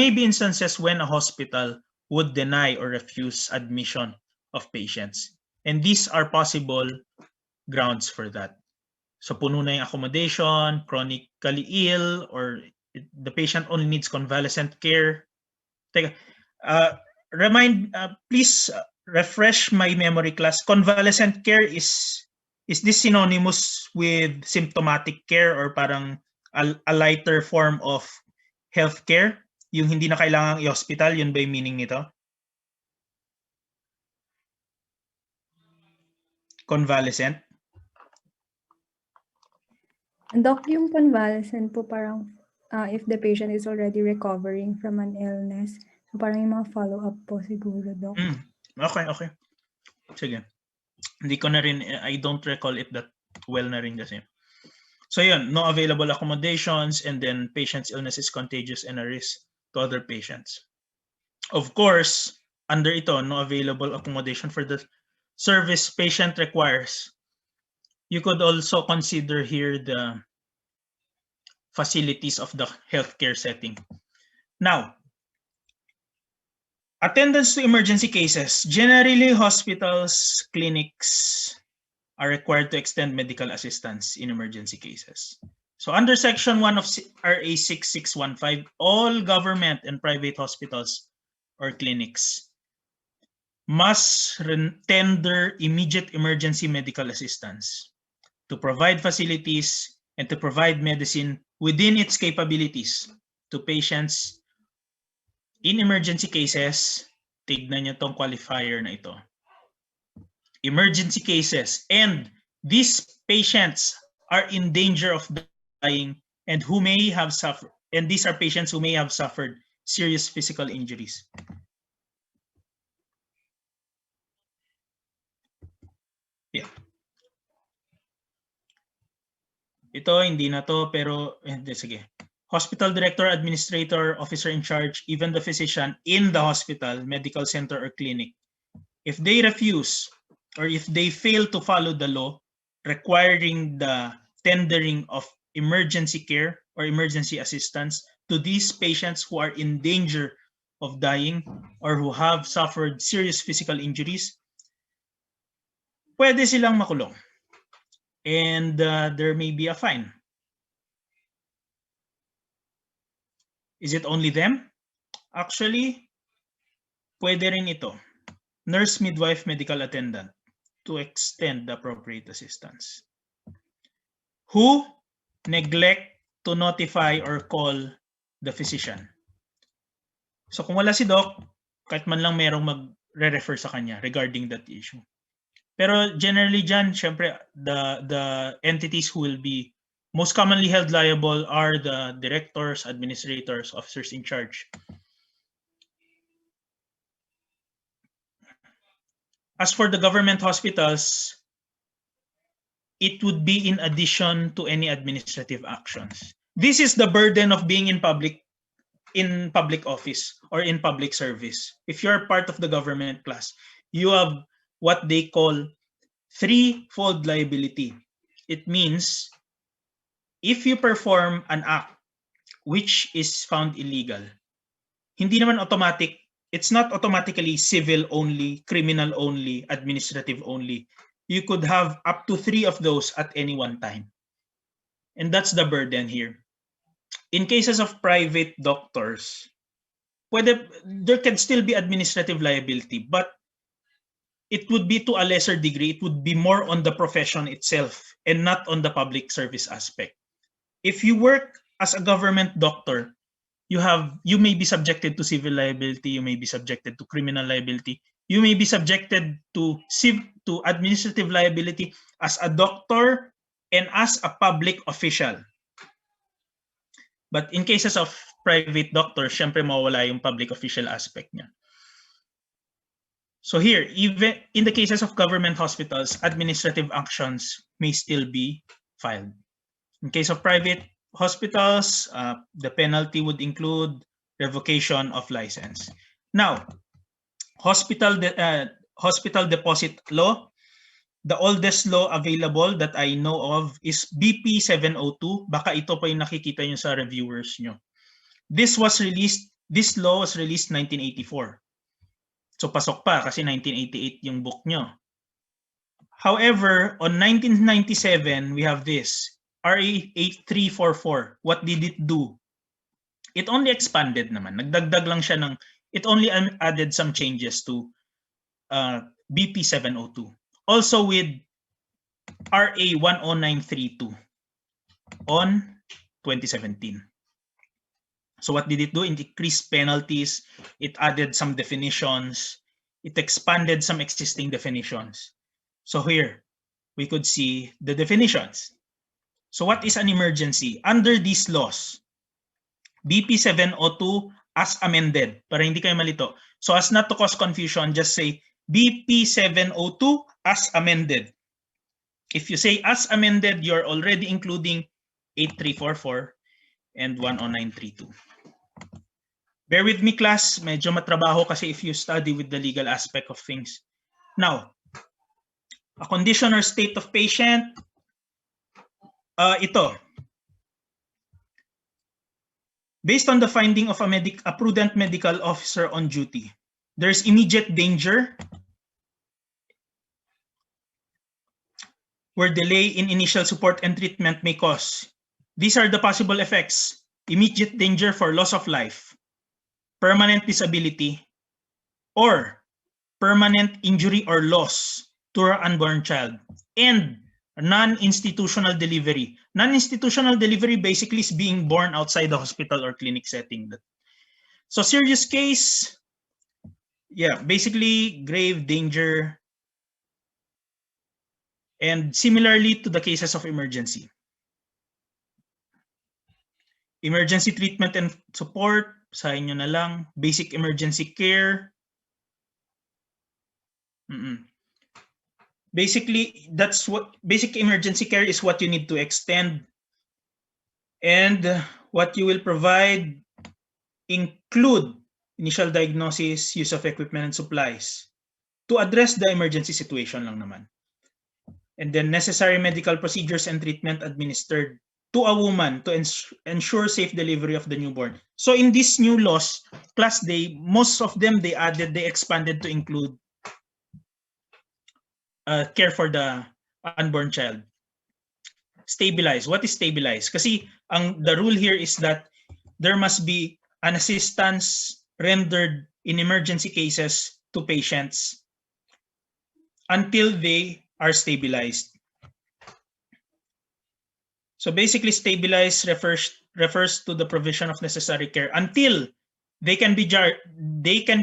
be instances when a hospital would deny or refuse admission of patients. And these are possible grounds for that. So puno na yung accommodation, chronically ill, or the patient only needs convalescent care. Please refresh my memory, class. Convalescent care is this synonymous with symptomatic care or parang a lighter form of healthcare, yung hindi na kailangang i-hospital, yun ba yung meaning nito? Convalescent? Doc, yung convalescent po parang if the patient is already recovering from an illness, so parang yung mga follow-up po siguro, Doc. Okay. Sige. Hindi ko na rin, I don't recall it that well na rin kasi. So yun, no available accommodations, and then patient's illness is contagious and a risk to other patients. Of course, under ito, no available accommodation for the service patient requires. You could also consider here the facilities of the healthcare setting. Now, attendance to emergency cases. Generally, hospitals, clinics are required to extend medical assistance in emergency cases. So under Section 1 of RA 6615, all government and private hospitals or clinics must tender immediate emergency medical assistance to provide facilities and to provide medicine within its capabilities to patients in emergency cases. Tignan nyo tong qualifier na ito. Emergency cases, and these patients are in danger of dying and who may have suffered, and these are patients who may have suffered serious physical injuries. Yeah. Ito, hindi na to, pero sige. Hospital director, administrator, officer in charge, even the physician in the hospital, medical center, or clinic, if they refuse or if they fail to follow the law requiring the tendering of emergency care or emergency assistance to these patients who are in danger of dying or who have suffered serious physical injuries, pwede silang makulong. And there may be a fine. Is it only them? Actually, pwede rin ito. Nurse, midwife, medical attendant to extend the appropriate assistance. Who neglect to notify or call the physician. So kung wala si doc, kahit man lang merong magre-refer sa kanya regarding that issue. Pero generally dyan, syempre, the entities who will be most commonly held liable are the directors, administrators, officers in charge. As for the government hospitals, it would be in addition to any administrative actions. This is the burden of being in public office or in public service. If you're part of the government class, you have what they call threefold liability. It means if you perform an act which is found illegal, hindi naman automatic, it's not automatically civil only, criminal only, administrative only. You could have up to 3 of those at any one time. And that's the burden here. In cases of private doctors, there can still be administrative liability, but it would be to a lesser degree. It would be more on the profession itself and not on the public service aspect. If you work as a government doctor, you may be subjected to civil liability, you may be subjected to criminal liability, you may be subjected to administrative liability as a doctor and as a public official. But in cases of private doctors, syempre mawala yung public official aspect niya. So here, even in the cases of government hospitals, administrative actions may still be filed. In case of private hospitals, the penalty would include revocation of license. Now, hospital deposit law. The oldest law available that I know of is BP 702. Baka ito pa yung nakikita nyo sa reviewers nyo. This law was released 1984. So pasok pa kasi 1988 yung book nyo. However, on 1997, we have this, RA 8344. What did it do? It only expanded naman. Nagdagdag lang siya ng, it only added some changes to BP 702. Also with RA 10932 on 2017. So what did it do? It increased penalties, it added some definitions, it expanded some existing definitions. So here, we could see the definitions. So what is an emergency? Under these laws, BP 702 as amended, para hindi kayo malito. So as not to cause confusion, just say BP 702 as amended. If you say as amended, you're already including 8344 and 10932. Bear with me, class. Medyo matrabaho kasi if you study with the legal aspect of things. Now, a condition or state of patient, ito. Based on the finding of a prudent medical officer on duty, there's immediate danger where delay in initial support and treatment may cause. These are the possible effects: immediate danger for loss of life, permanent disability, or permanent injury or loss to her unborn child, and non-institutional delivery. Non-institutional delivery basically is being born outside the hospital or clinic setting. So serious case, yeah, basically grave danger, and similarly to the cases of emergency. Emergency treatment and support, sahin nyo na lang. Basic emergency care. Basically, that's what basic emergency care is, what you need to extend, and what you will provide include initial diagnosis, use of equipment and supplies to address the emergency situation lang naman. And then necessary medical procedures and treatment administered to a woman to ensure safe delivery of the newborn. So in these new laws, class, most of them they expanded to include care for the unborn child. Stabilize. What is stabilize? Kasi the rule here is that there must be an assistance rendered in emergency cases to patients until they are stabilized. So basically, stabilize refers to the provision of necessary care until they can be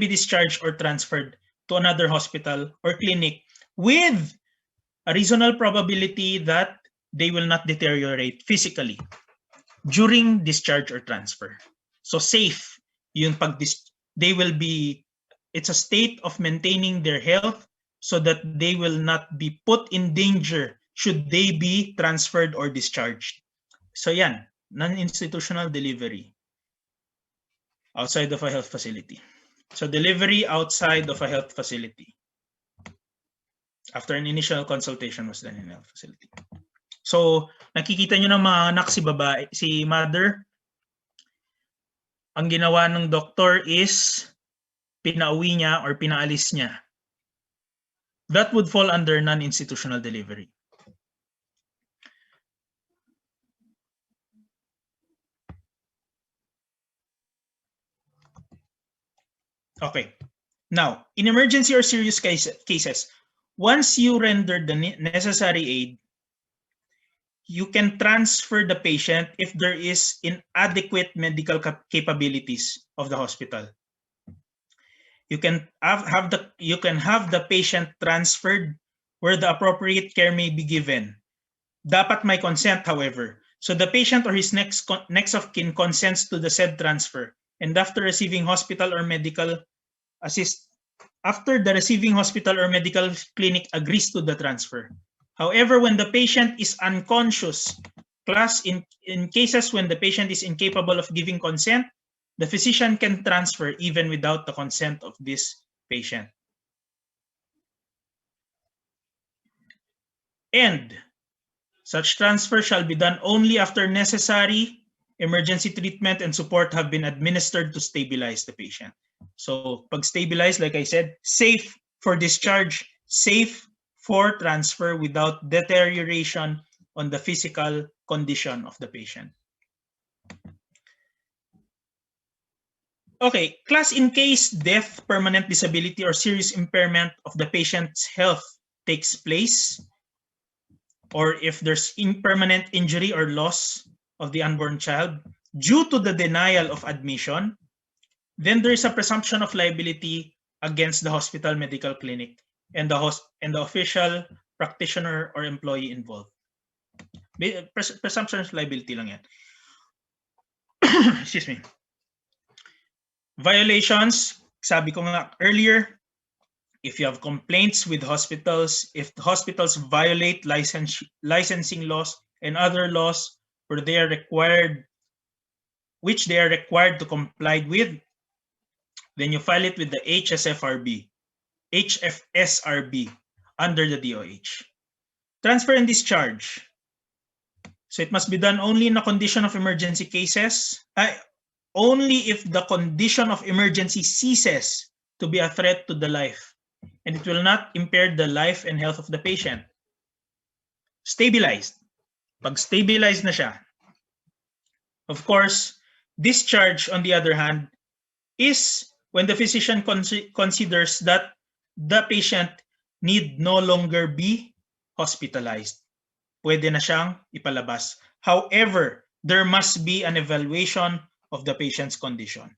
discharged or transferred to another hospital or clinic with a reasonable probability that they will not deteriorate physically during discharge or transfer. So safe, yun pag they will be, it's a state of maintaining their health so that they will not be put in danger should they be transferred or discharged. So yan, non-institutional delivery outside of a health facility. So delivery outside of a health facility after an initial consultation was done in a health facility. So nakikita nyo ng mga anak si mother, ang ginawa ng doktor is pinauwi niya or pinaalis niya. That would fall under non-institutional delivery. Okay. Now, in emergency or serious cases, once you render the necessary aid, you can transfer the patient if there is inadequate medical capabilities of the hospital. You can have the patient transferred where the appropriate care may be given. Dapat may consent, however. So the patient or his next of kin consents to the said transfer, and after receiving hospital or medical after the receiving hospital or medical clinic agrees to the transfer. However, when the patient is unconscious, class, in cases when the patient is incapable of giving consent, the physician can transfer even without the consent of this patient. And such transfer shall be done only after necessary emergency treatment and support have been administered to stabilize the patient. So, pag stabilize, like I said, safe for discharge, safe for transfer without deterioration on the physical condition of the patient. Okay, class, in case death, permanent disability, or serious impairment of the patient's health takes place, or if there's permanent injury or loss of the unborn child due to the denial of admission, then there is a presumption of liability against the hospital medical clinic and the official practitioner or employee involved. Presumption of liability lang yan. Excuse me. Violations, sabi ko nga earlier, if you have complaints with hospitals, if the hospitals violate licensing laws and other laws where they are required, which they are required to comply with, then you file it with the HFSRB under the DOH. Transfer and discharge. So it must be done only in a condition of emergency cases, only if the condition of emergency ceases to be a threat to the life, and it will not impair the life and health of the patient. Stabilized. Pag stabilized na siya. Of course, discharge, on the other hand, is when the physician considers that the patient need no longer be hospitalized. Pwede na siyang ipalabas. However, there must be an evaluation of the patient's condition.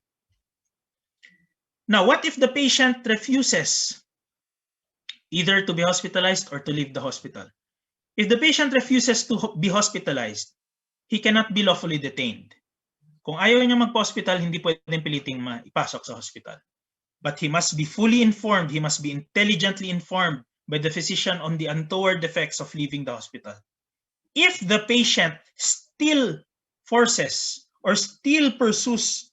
Now, what if the patient refuses either to be hospitalized or to leave the hospital? If the patient refuses to be hospitalized, he cannot be lawfully detained. Kung ayaw niya magpa-hospital, hindi pwedeng piliting ipasok sa hospital. But he must be fully informed, he must be intelligently informed by the physician on the untoward effects of leaving the hospital. If the patient still forces or still pursues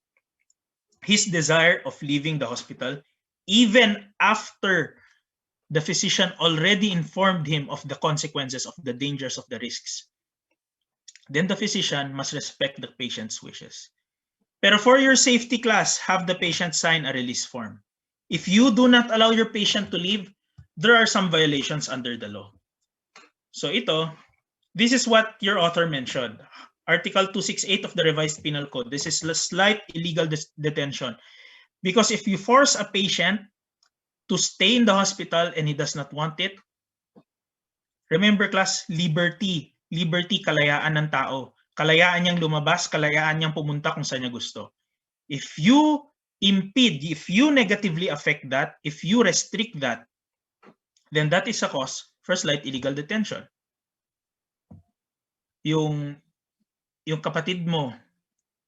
his desire of leaving the hospital, even after the physician already informed him of the consequences, of the dangers, of the risks, then the physician must respect the patient's wishes. Pero for your safety class, have the patient sign a release form. If you do not allow your patient to leave, there are some violations under the law. So this is what your author mentioned. Article 268 of the Revised Penal Code. This is a slight illegal detention. Because if you force a patient to stay in the hospital and he does not want it, remember class, liberty. Liberty, kalayaan ng tao. Kalayaan niyang lumabas, kalayaan niyang pumunta kung saan niya gusto. If you impede, if you negatively affect that, if you restrict that, then that is a cause for slight illegal detention. Yung kapatid mo,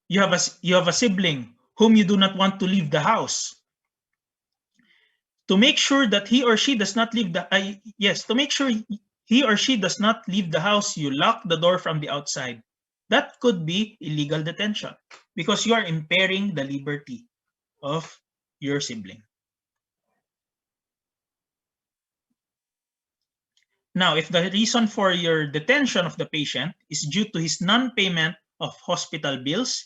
you have a sibling whom you do not want to leave the house. To make sure that he or she does not leave to make sure he or she does not leave the house, you lock the door from the outside. That could be illegal detention because you are impairing the liberty of your sibling. Now, if the reason for your detention of the patient is due to his non-payment of hospital bills,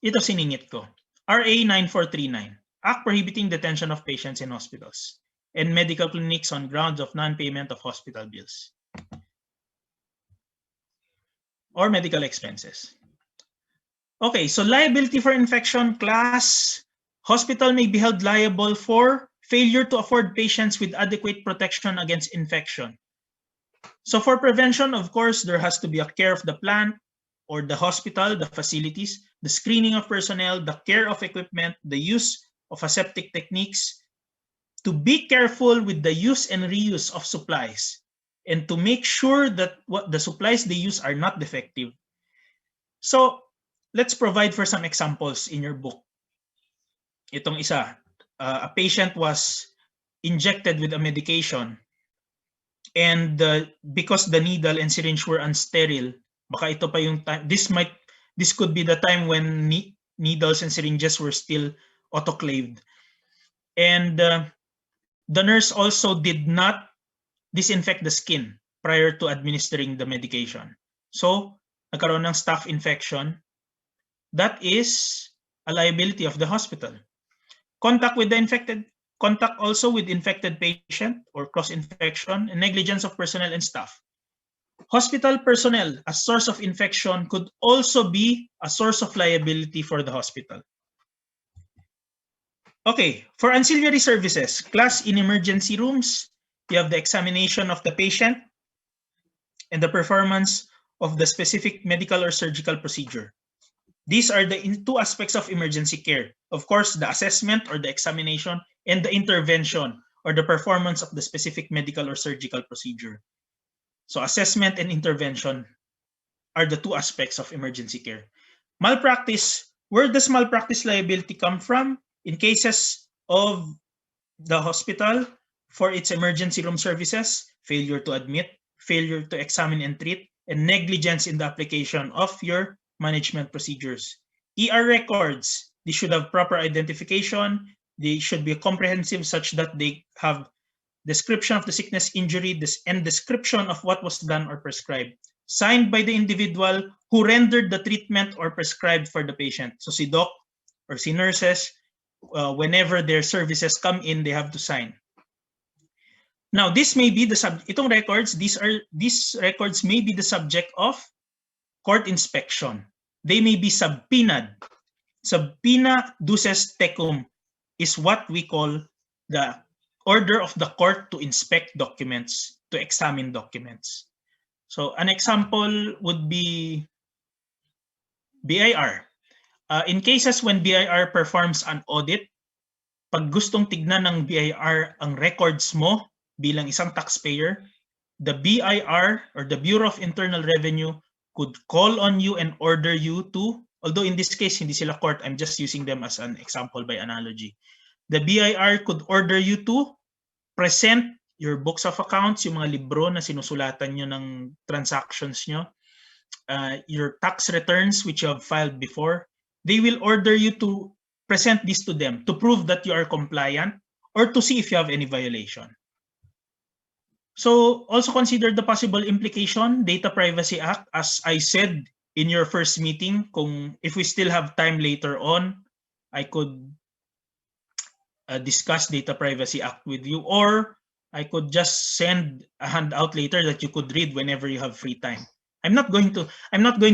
ito siningit ko. RA 9439, Act prohibiting detention of patients in hospitals and medical clinics on grounds of non-payment of hospital bills or medical expenses. Okay, so liability for infection class, hospital may be held liable for failure to afford patients with adequate protection against infection. So for prevention, of course, there has to be a care of the plant or the hospital, the facilities, the screening of personnel, the care of equipment, the use of aseptic techniques, to be careful with the use and reuse of supplies, and to make sure that what the supplies they use are not defective. So let's provide for some examples in your book. Itong isa, a patient was injected with a medication, and because the needle and syringe were unsterile, baka ito pa yung time, this could be the time when needles and syringes were still autoclaved. And the nurse also did not disinfect the skin prior to administering the medication. So, nagkaroon ng staph infection. That is a liability of the hospital. Contact also with infected patient or cross-infection, and negligence of personnel and staff. Hospital personnel, a source of infection, could also be a source of liability for the hospital. Okay, for ancillary services, class in emergency rooms, you have the examination of the patient and the performance of the specific medical or surgical procedure. These are the two aspects of emergency care. Of course, the assessment or the examination and the intervention or the performance of the specific medical or surgical procedure. So assessment and intervention are the two aspects of emergency care. Malpractice, where does malpractice liability come from? In cases of the hospital for its emergency room services, failure to admit, failure to examine and treat, and negligence in the application of your management procedures. ER records, they should have proper identification, they should be comprehensive such that they have description of the sickness, injury, and description of what was done or prescribed, signed by the individual who rendered the treatment or prescribed for the patient. So si doc or si nurses, whenever their services come in, they have to sign. Now, this may be the itong records, these records may be the subject of court inspection. They may be subpoenaed. Subpoena duces tecum is what we call the order of the court to inspect documents, to examine documents. So an example would be BIR. In cases when BIR performs an audit, pag gustong tignan ng BIR ang records mo bilang isang taxpayer, the BIR or the Bureau of Internal Revenue could call on you and order you to, although in this case, hindi sila court, I'm just using them as an example by analogy. The BIR could order you to present your books of accounts, yung mga libro na sinusulatan nyo ng transactions nyo, your tax returns which you have filed before. They will order you to present this to them to prove that you are compliant or to see if you have any violation. So also consider the possible implication, Data Privacy Act. As I said in your first meeting, if we still have time later on, I could discuss Data Privacy Act with you, or I could just send a handout later that you could read whenever you have free time. I'm not going to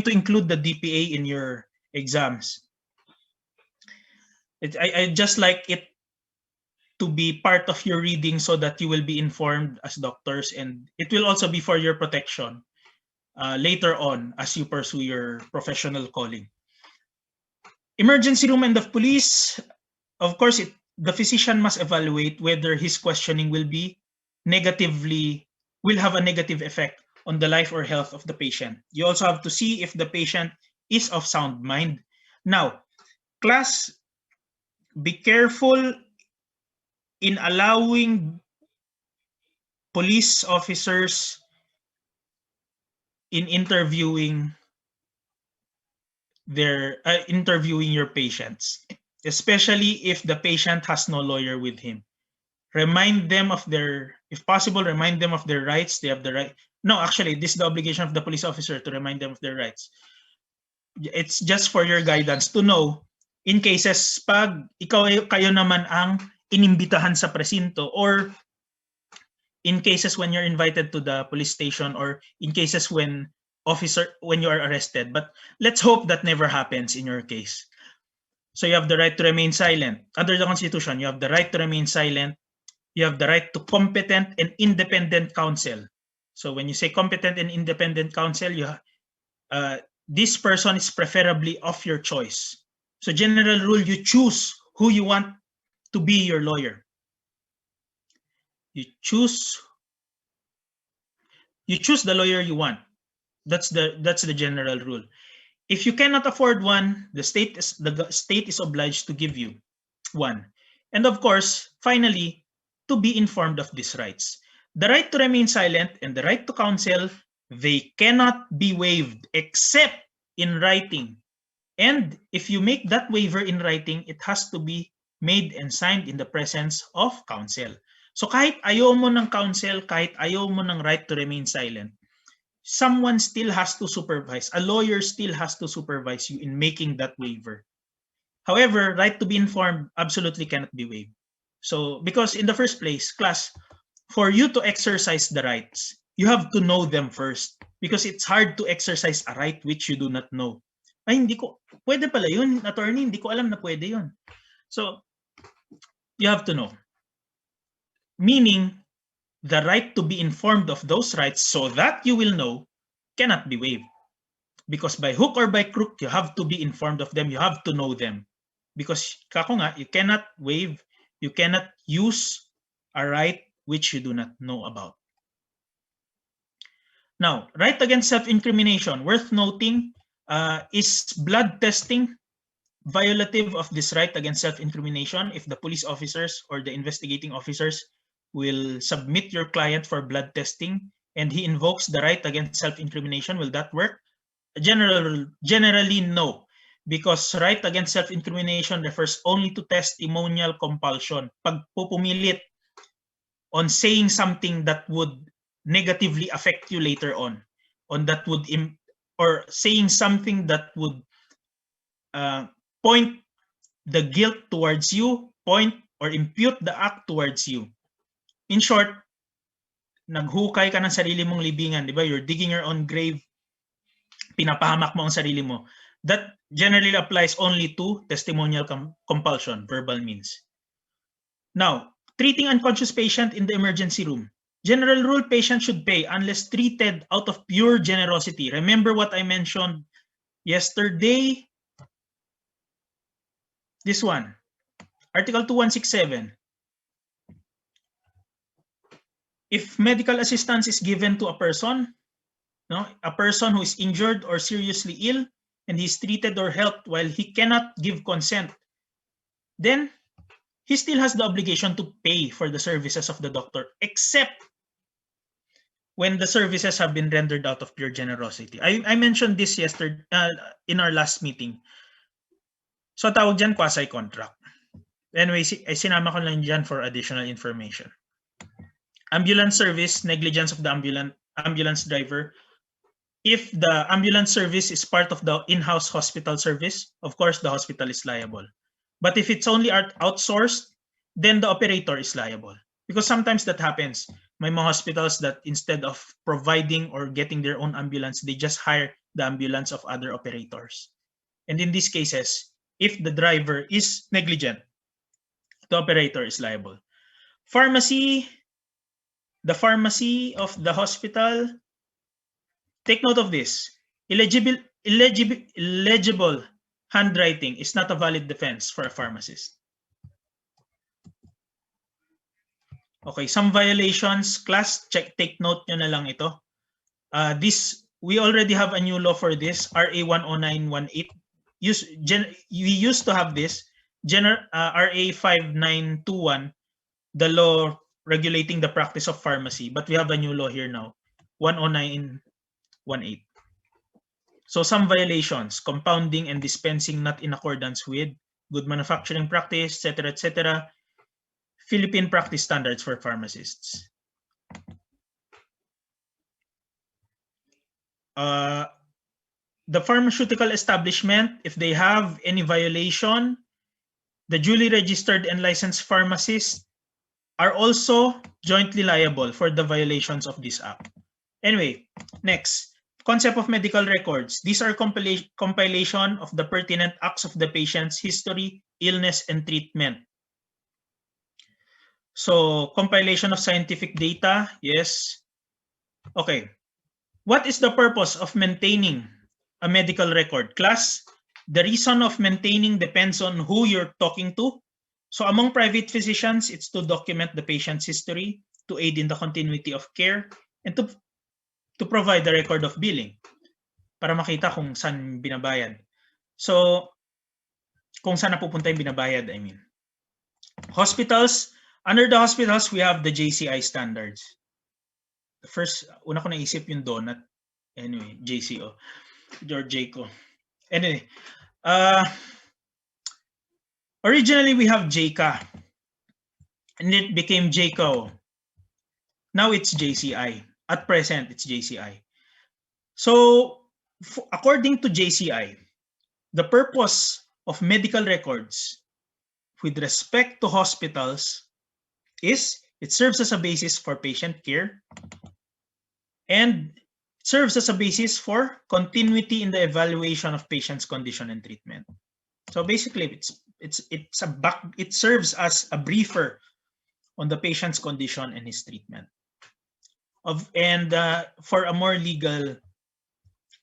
include the DPA in your exams. I just like it to be part of your reading so that you will be informed as doctors, and it will also be for your protection later on as you pursue your professional calling. Emergency room and the police, of course, the physician must evaluate whether his questioning will have a negative effect on the life or health of the patient. You also have to see if the patient is of sound mind. Now, class, be careful in allowing police officers in interviewing your patients, especially if the patient has no lawyer with him. Remind them of if possible, remind them of their rights. They have the right. No, actually, this is the obligation of the police officer to remind them of their rights. It's just for your guidance to know in cases pag kayo naman ang inimbitahan sa presinto, or in cases when you're invited to the police station, or in cases when you are arrested. But let's hope that never happens in your case. So you have the right to remain silent. Under the Constitution, you have the right to remain silent. You have the right to competent and independent counsel. So when you say competent and independent counsel, this person is preferably of your choice. So general rule, you choose who you want to be your lawyer. You choose the lawyer you want. That's the general rule. If you cannot afford one, the state is obliged to give you one. And of course, finally, to be informed of these rights. The right to remain silent and the right to counsel, they cannot be waived except in writing. And if you make that waiver in writing, it has to be made and signed in the presence of counsel. So kahit ayaw mo ng counsel, kahit ayaw mo ng right to remain silent, someone still has to supervise. A lawyer still has to supervise you in making that waiver. However, right to be informed absolutely cannot be waived. So because in the first place, class, for you to exercise the rights, you have to know them first, because it's hard to exercise a right which you do not know. Ay, pwede pala yun, attorney, hindi ko alam na pwede yun. So, you have to know. Meaning, the right to be informed of those rights so that you will know cannot be waived. because by hook or by crook, you have to be informed of them, you have to know them. Because kako nga, you cannot waive, you cannot use a right which you do not know about. Now, right against self-incrimination, worth noting, is blood testing violative of this right against self-incrimination if the police officers or the investigating officers will submit your client for blood testing and he invokes the right against self-incrimination, will that work? Generally, no, because right against self-incrimination refers only to testimonial compulsion. Pag pupumilit on saying something that would negatively affect you later on that would or saying something that would point the guilt towards you, point or impute the act towards you. In short, naghukay ka ng sarili mong libingan, di ba? You're digging your own grave, pinapahamak mo ang sarili mo. That generally applies only to testimonial compulsion, verbal means. Now, treating unconscious patient in the emergency room. General rule, patient should pay unless treated out of pure generosity. Remember what I mentioned yesterday? This one, Article 2167. If medical assistance is given to a person, a person who is injured or seriously ill, and he's treated or helped while he cannot give consent, then he still has the obligation to pay for the services of the doctor, except when the services have been rendered out of pure generosity. I mentioned this yesterday in our last meeting. So tawag dyan quasi-contract. Anyway, sinama ko lang dyan for additional information. Ambulance service, negligence of the ambulance driver. If the ambulance service is part of the in-house hospital service, of course, the hospital is liable. But if it's only outsourced, then the operator is liable. Because sometimes that happens. May mga hospitals that instead of providing or getting their own ambulance, they just hire the ambulance of other operators. And in these cases, if the driver is negligent, the operator is liable. Pharmacy, the pharmacy of the hospital, take note of this. Illegible handwriting is not a valid defense for a pharmacist. Okay, some violations, class, take note nyo na lang ito. We already have a new law for this, RA 10918. We used to have this, RA 5921, the law regulating the practice of pharmacy, but we have a new law here now, 10918. So some violations, compounding and dispensing not in accordance with good manufacturing practice, etc., etc., Philippine practice standards for pharmacists. The pharmaceutical establishment, if they have any violation, the duly registered and licensed pharmacists are also jointly liable for the violations of this act. Anyway, next, concept of medical records. These are compilation of the pertinent acts of the patient's history, illness, and treatment. So, compilation of scientific data, yes. Okay. What is the purpose of maintaining a medical record? Class, the reason of maintaining depends on who you're talking to. So among private physicians, it's to document the patient's history, to aid in the continuity of care, and to provide the record of billing para makita kung saan binabayad. So, kung saan napupunta yung binabayad, I mean. Hospitals, under the hospitals, we have the JCI standards. First, una ko naisip yung donut. Anyway, JCO. George Jaco. Anyway, originally we have JCA. And it became JCO. Now it's JCI. At present, it's JCI. So, according to JCI, the purpose of medical records with respect to hospitals is it serves as a basis for patient care and serves as a basis for continuity in the evaluation of patient's condition and treatment. So basically, it serves as a briefer on the patient's condition and his treatment. For a more legal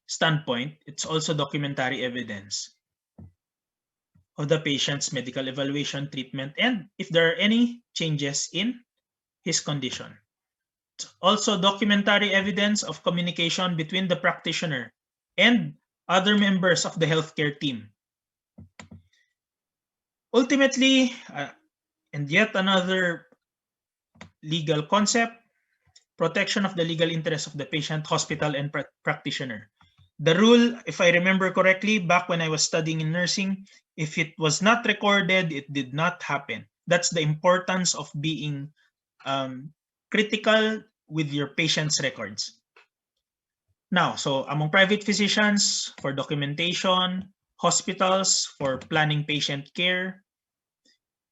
standpoint, it's also documentary evidence of the patient's medical evaluation, treatment, and if there are any changes in his condition. It's also documentary evidence of communication between the practitioner and other members of the healthcare team. Ultimately, and yet another legal concept, protection of the legal interests of the patient, hospital, and practitioner. The rule, if I remember correctly, back when I was studying in nursing, if it was not recorded, it did not happen. That's the importance of being critical with your patient's records. Now, so among private physicians, for documentation, hospitals, for planning patient care,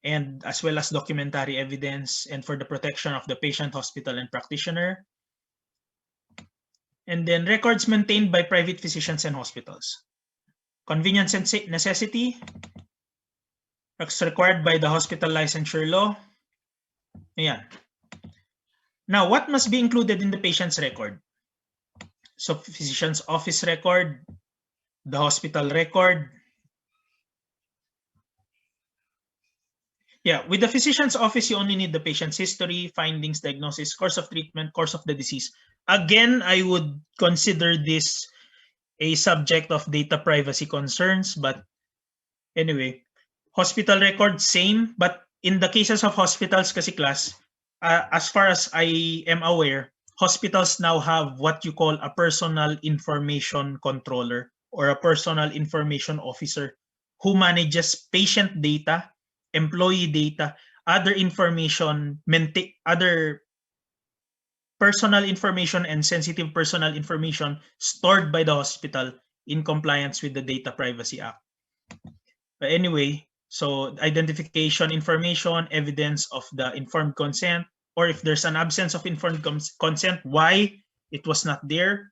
and as well as documentary evidence, and for the protection of the patient, hospital, and practitioner. And then records maintained by private physicians and hospitals. Convenience and necessity, as required by the hospital licensure law. Ayan. Now, what must be included in the patient's record? So, physician's office record, the hospital record. Yeah, with the physician's office, you only need the patient's history, findings, diagnosis, course of treatment, course of the disease. Again, I would consider this a subject of data privacy concerns, but anyway, hospital record, same, but in the cases of hospitals kasi class, as far as I am aware, hospitals now have what you call a personal information controller or a personal information officer who manages patient data, employee data, other information, other personal information and sensitive personal information stored by the hospital in compliance with the Data Privacy Act. But anyway, so identification information, evidence of the informed consent, or if there's an absence of informed consent, why it was not there,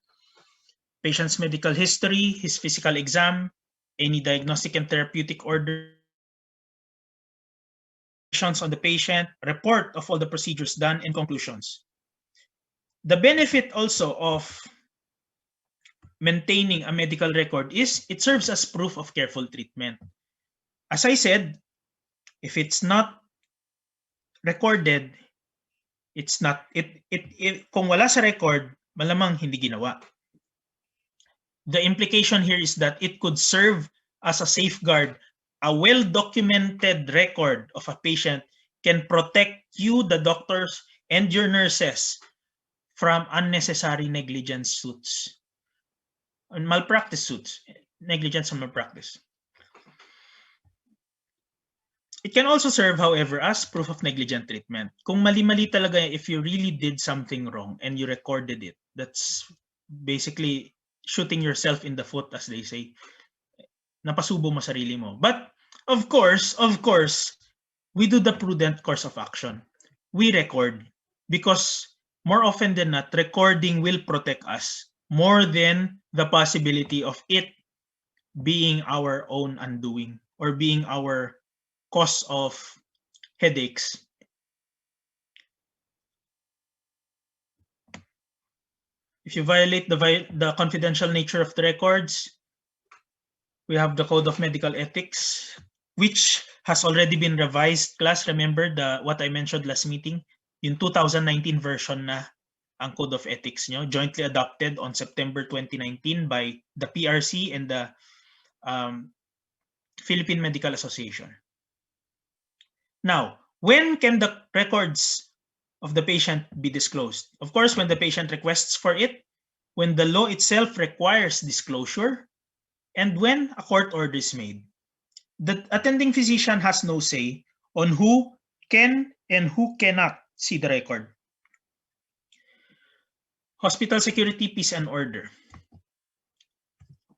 patient's medical history, his physical exam, any diagnostic and therapeutic order on the patient, report of all the procedures done, and conclusions. The benefit also of maintaining a medical record is it serves as proof of careful treatment. As I said, if it's not recorded, it's not, kung wala sa record, malamang hindi ginawa. The implication here is that it could serve as a safeguard. A well-documented record of a patient can protect you, the doctors, and your nurses from unnecessary negligence suits and malpractice suits, negligence and malpractice. It can also serve, however, as proof of negligent treatment. Kung mali-mali talaga, if you really did something wrong and you recorded it, that's basically shooting yourself in the foot, as they say. Napasubo mo sarili mo. But of course, we do the prudent course of action. We record because more often than not, recording will protect us more than the possibility of it being our own undoing or being our cause of headaches. If you violate the confidential nature of the records, we have the Code of Medical Ethics, which has already been revised. Class, remember what I mentioned last meeting? Yung 2019 version na ang Code of Ethics nyo, jointly adopted on September 2019 by the PRC and the Philippine Medical Association. Now, when can the records of the patient be disclosed? Of course, when the patient requests for it, when the law itself requires disclosure, and when a court order is made. The attending physician has no say on who can and who cannot see the record. Hospital security, peace and order.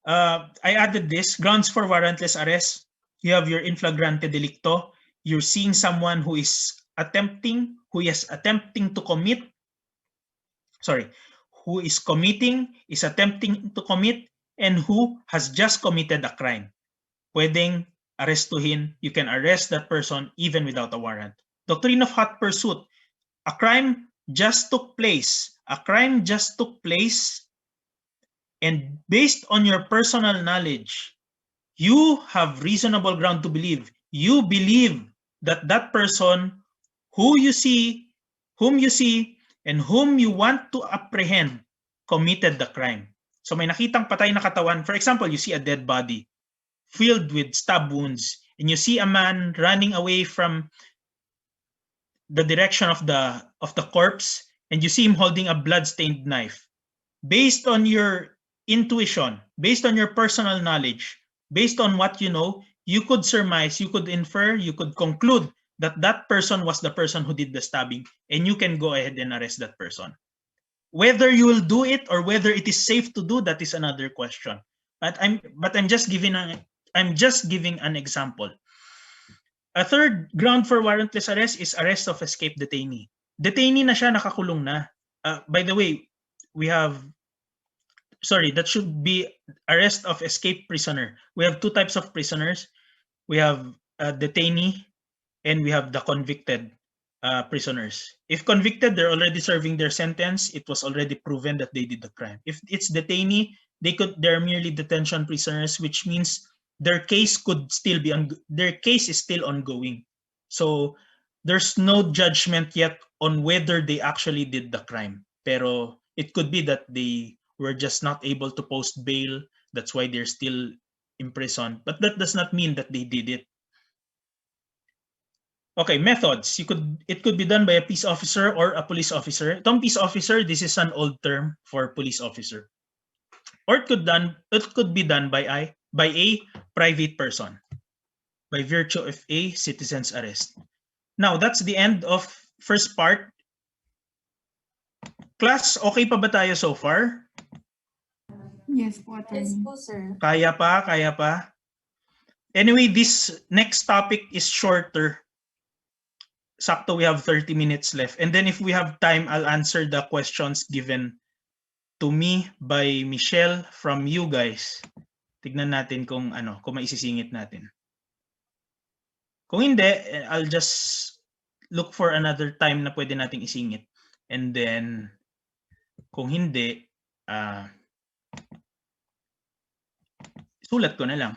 I added this, grounds for warrantless arrest. You have your in flagrante delicto. You're seeing someone who is attempting to commit, who is committing, is attempting to commit, and who has just committed a crime. Pwedeng arrestuhin, you can arrest that person even without a warrant. Doctrine of hot pursuit. A crime just took place. and based on your personal knowledge, you have reasonable ground to believe. You believe that that person whom you see, and whom you want to apprehend committed the crime. So may nakitang patay na katawan. For example, you see a dead body filled with stab wounds, and you see a man running away from the direction of the corpse, and you see him holding a blood-stained knife. Based on your intuition, based on your personal knowledge, based on what you know, you could surmise, you could infer, you could conclude that that person was the person who did the stabbing, and you can go ahead and arrest that person. Whether you will do it or whether it is safe to do, that is another question. But I'm just giving an example. A third ground for warrantless arrest is arrest of escaped detainee. Detainee na siya, nakakulong na. By the way, that should be arrest of escaped prisoner. We have two types of prisoners. We have detainee and we have the convicted prisoners. If convicted, they're already serving their sentence. It was already proven that they did the crime. If it's detainee, they're merely detention prisoners, which means their case is still ongoing. So there's no judgment yet on whether they actually did the crime. Pero it could be that they were just not able to post bail. That's why they're still in prison. But that does not mean that they did it. Okay, methods. It could be done by a peace officer or a police officer. Itong peace officer, this is an old term for police officer. Or it could be done by a private person by virtue of a citizen's arrest. Now, that's the end of first part. Class, okay pa ba tayo so far? Yes po, Yes attorney. po, sir. Kaya pa? Anyway, this next topic is shorter. Sakto, we have 30 minutes left. And then if we have time, I'll answer the questions given to me by Michelle from you guys. Tignan natin kung maisisingit natin. Kung hindi, I'll just look for another time na pwede nating isingit. And then, kung hindi, sulat ko na lang.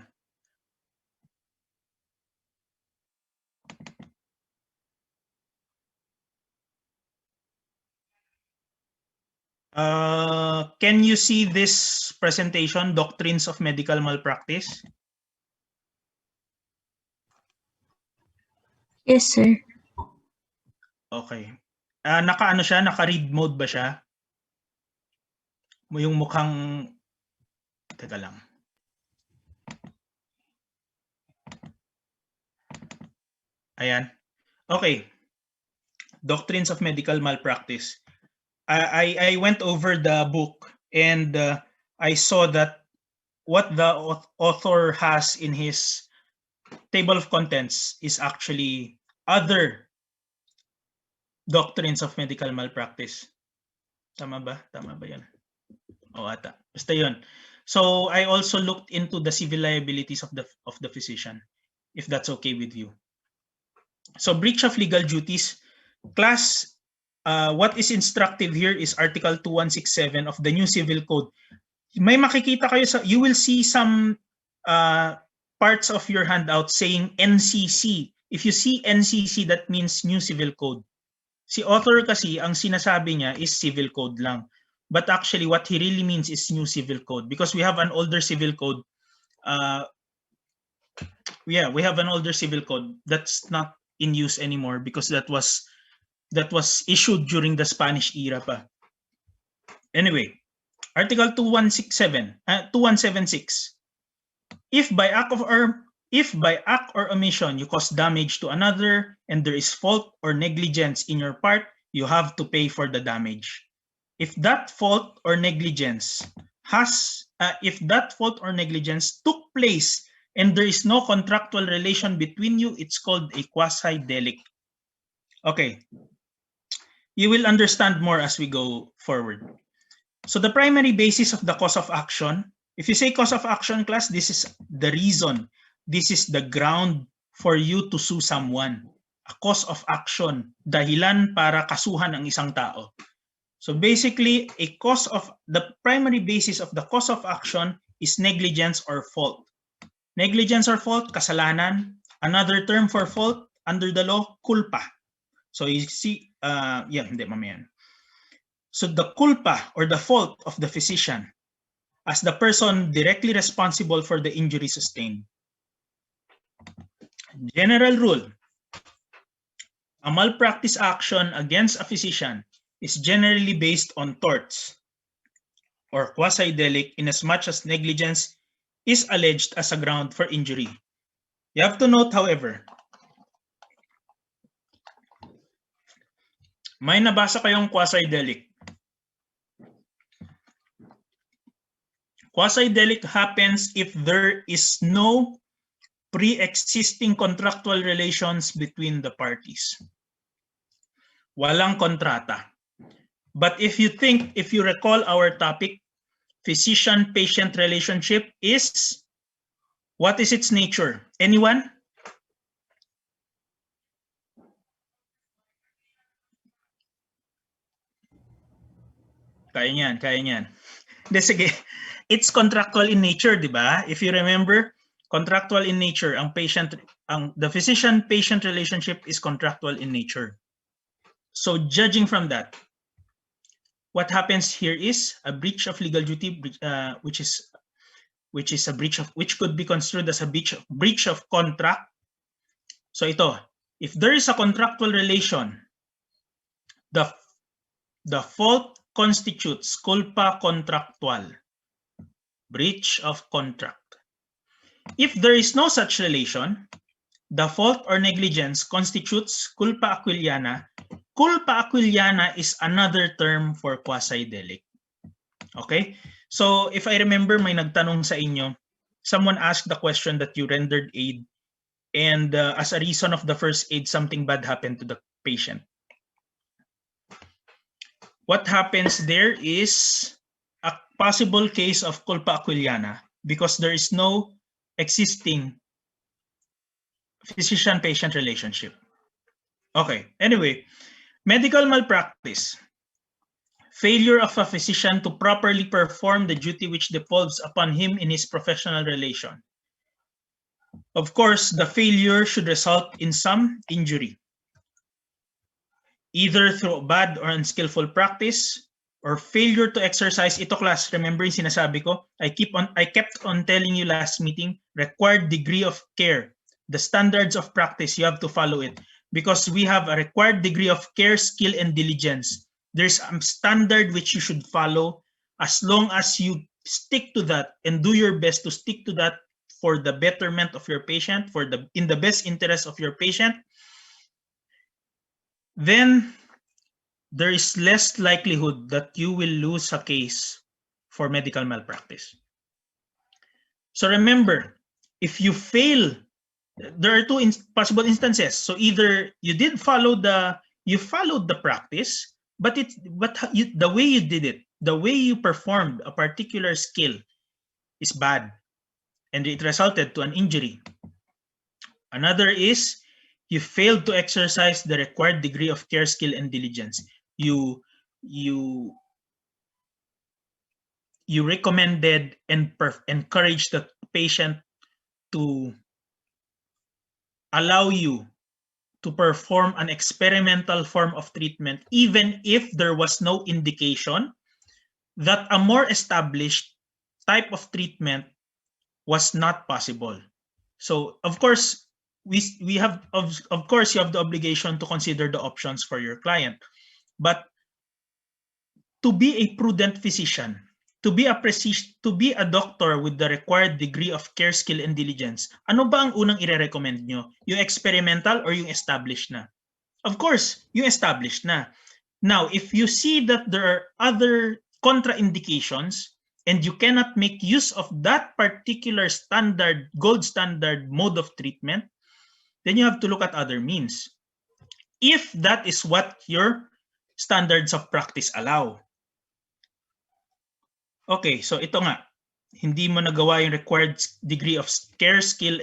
Can you see this presentation, Doctrines of Medical Malpractice? Yes, sir. Okay. Naka-read mode ba siya? Yung mukhang, teka lang. Ayan. Okay. Doctrines of Medical Malpractice. I went over the book and I saw that what the author has in his table of contents is actually other doctrines of medical malpractice. Tama ba? Tama ba yun? O ata. Basta yun. So I also looked into the civil liabilities of the physician, if that's okay with you. So breach of legal duties. Class, what is instructive here is Article 2167 of the New Civil Code. May makikita kayo you will see some parts of your handout saying NCC. If you see NCC, that means New Civil Code. Si author kasi, ang sinasabi niya is Civil Code lang. But actually, what he really means is New Civil Code because we have an older Civil Code. We have an older Civil Code that's not in use anymore because that was issued during the Spanish era pa. Anyway, Article 2176. If by act or omission you cause damage to another and there is fault or negligence in your part, you have to pay for the damage. If that fault or negligence took place and there is no contractual relation between you, it's called a quasi-delict. Okay. You will understand more as we go forward. So the primary basis of the cause of action, if you say cause of action, class, this is the reason. This is the ground for you to sue someone. A cause of action, dahilan para kasuhan ang isang tao. So basically, the primary basis of the cause of action is negligence or fault. Negligence or fault, kasalanan. Another term for fault under the law, culpa. So you see, hindi mamaya. So the culpa or the fault of the physician as the person directly responsible for the injury sustained. General rule, a malpractice action against a physician is generally based on torts or quasi-delict inasmuch as negligence is alleged as a ground for injury. You have to note, however, may nabasa kayong quasi-delict. Quasi-delict happens if there is no pre-existing contractual relations between the parties. Walang kontrata. But if you recall our topic, physician-patient relationship is, what is its nature? Anyone? Kaya niyan. Sige. It's contractual in nature, di ba? If you remember, contractual in nature, the physician-patient relationship is contractual in nature. So judging from that, what happens here is a breach of legal duty, which could be construed as a breach of contract. So ito, if there is a contractual relation, the fault constitutes culpa contractual, breach of contract. If there is no such relation, the fault or negligence constitutes culpa aquiliana. Culpa aquiliana is another term for quasi-delict. Okay? So if I remember, may nagtanong sa inyo, someone asked the question that you rendered aid and as a reason of the first aid, something bad happened to the patient. What happens there is a possible case of culpa aquiliana because there is no existing physician-patient relationship. Okay, anyway, medical malpractice. Failure of a physician to properly perform the duty which devolves upon him in his professional relation. Of course, the failure should result in some injury, either through bad or unskillful practice or failure to exercise. Ito class, remember yung sinasabi ko? I kept on telling you last meeting, required degree of care. The standards of practice, you have to follow it because we have a required degree of care, skill, and diligence. There's a standard which you should follow. As long as you stick to that and do your best to stick to that for the betterment of your patient, in the best interest of your patient, then there is less likelihood that you will lose a case for medical malpractice. So remember, if you fail, there are two possible instances. So either you followed the practice, but the way you did it, the way you performed a particular skill is bad, and it resulted to an injury. Another is you failed to exercise the required degree of care, skill, and diligence. You recommended and encouraged the patient to allow you to perform an experimental form of treatment, even if there was no indication that a more established type of treatment was not possible. So of course, you have the obligation to consider the options for your client. But to be a prudent physician, to be a doctor with the required degree of care, skill, and diligence, ano ba ang unang ire-recommend nyo? Yung experimental or yung established na? Of course, yung established na. Now, if you see that there are other contraindications and you cannot make use of that particular gold standard mode of treatment, then you have to look at other means. If that is what your standards of practice allow. Okay, so ito nga, hindi mo nagawa yung required degree of care, skill,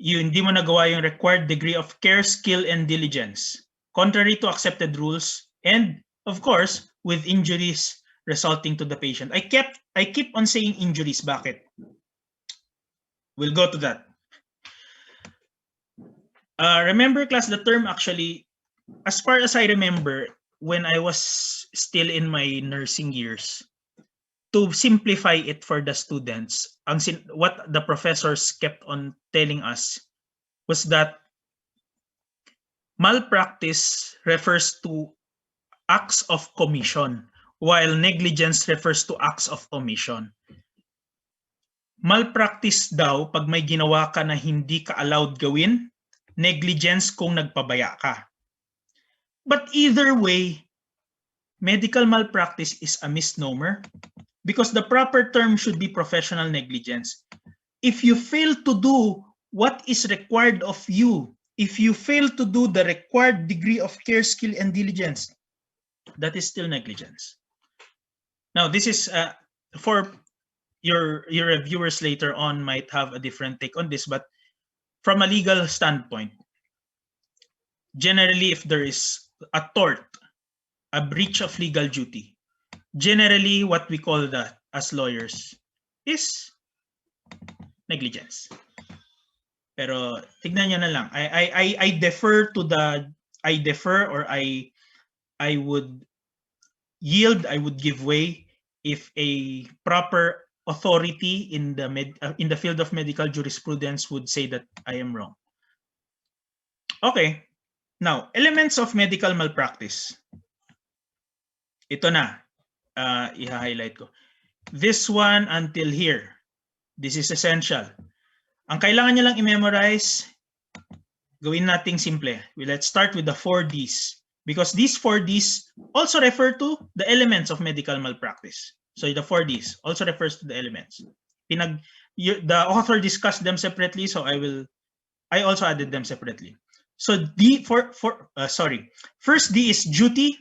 hindi mo nagawa yung required degree of care, skill, and diligence, contrary to accepted rules, and Of course, with injuries resulting to the patient. I keep on saying injuries. Bakit? We'll go to that. Remember, class, the term actually, as far as I remember, when I was still in my nursing years, to simplify it for the students, what the professors kept on telling us was that malpractice refers to acts of commission, while negligence refers to acts of omission. Malpractice daw pag may ginawa ka na hindi ka allowed gawin, negligence kung nagpabaya ka. But either way, medical malpractice is a misnomer because the proper term should be professional negligence. If you fail to do what is required of you, if you fail to do the required degree of care, skill, and diligence, that is still negligence. Now, this is for your reviewers later on might have a different take on this, but from a legal standpoint, generally, if there is a tort, a breach of legal duty, generally what we call that as lawyers is negligence. Pero tignan niyo na lang. I defer or I would yield, I would give way if a proper authority in the field of medical jurisprudence would say that I am wrong. Okay. Now, elements of medical malpractice. Ito na. I-highlight ko. This one until here. This is essential. Ang kailangan nyo lang i-memorize, gawin nating simple. Let's start with the 4 Ds. Because these 4 Ds also refer to the elements of medical malpractice. So the 4 Ds also refers to the elements. The author discussed them separately, so I also added them separately. So first D is duty,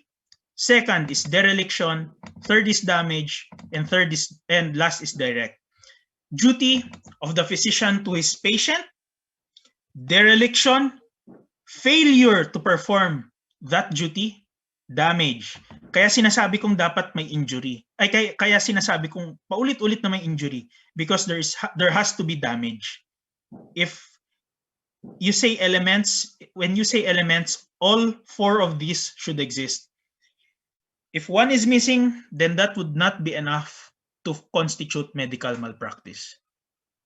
second is dereliction, third is damage, and last is direct. Duty of the physician to his patient, dereliction, failure to perform that duty, damage. Kaya sinasabi kong dapat may injury. Kaya sinasabi kong paulit-ulit na may injury because there has to be damage. If you say elements, when you say elements, all 4 of these should exist. If one is missing, then that would not be enough to constitute medical malpractice.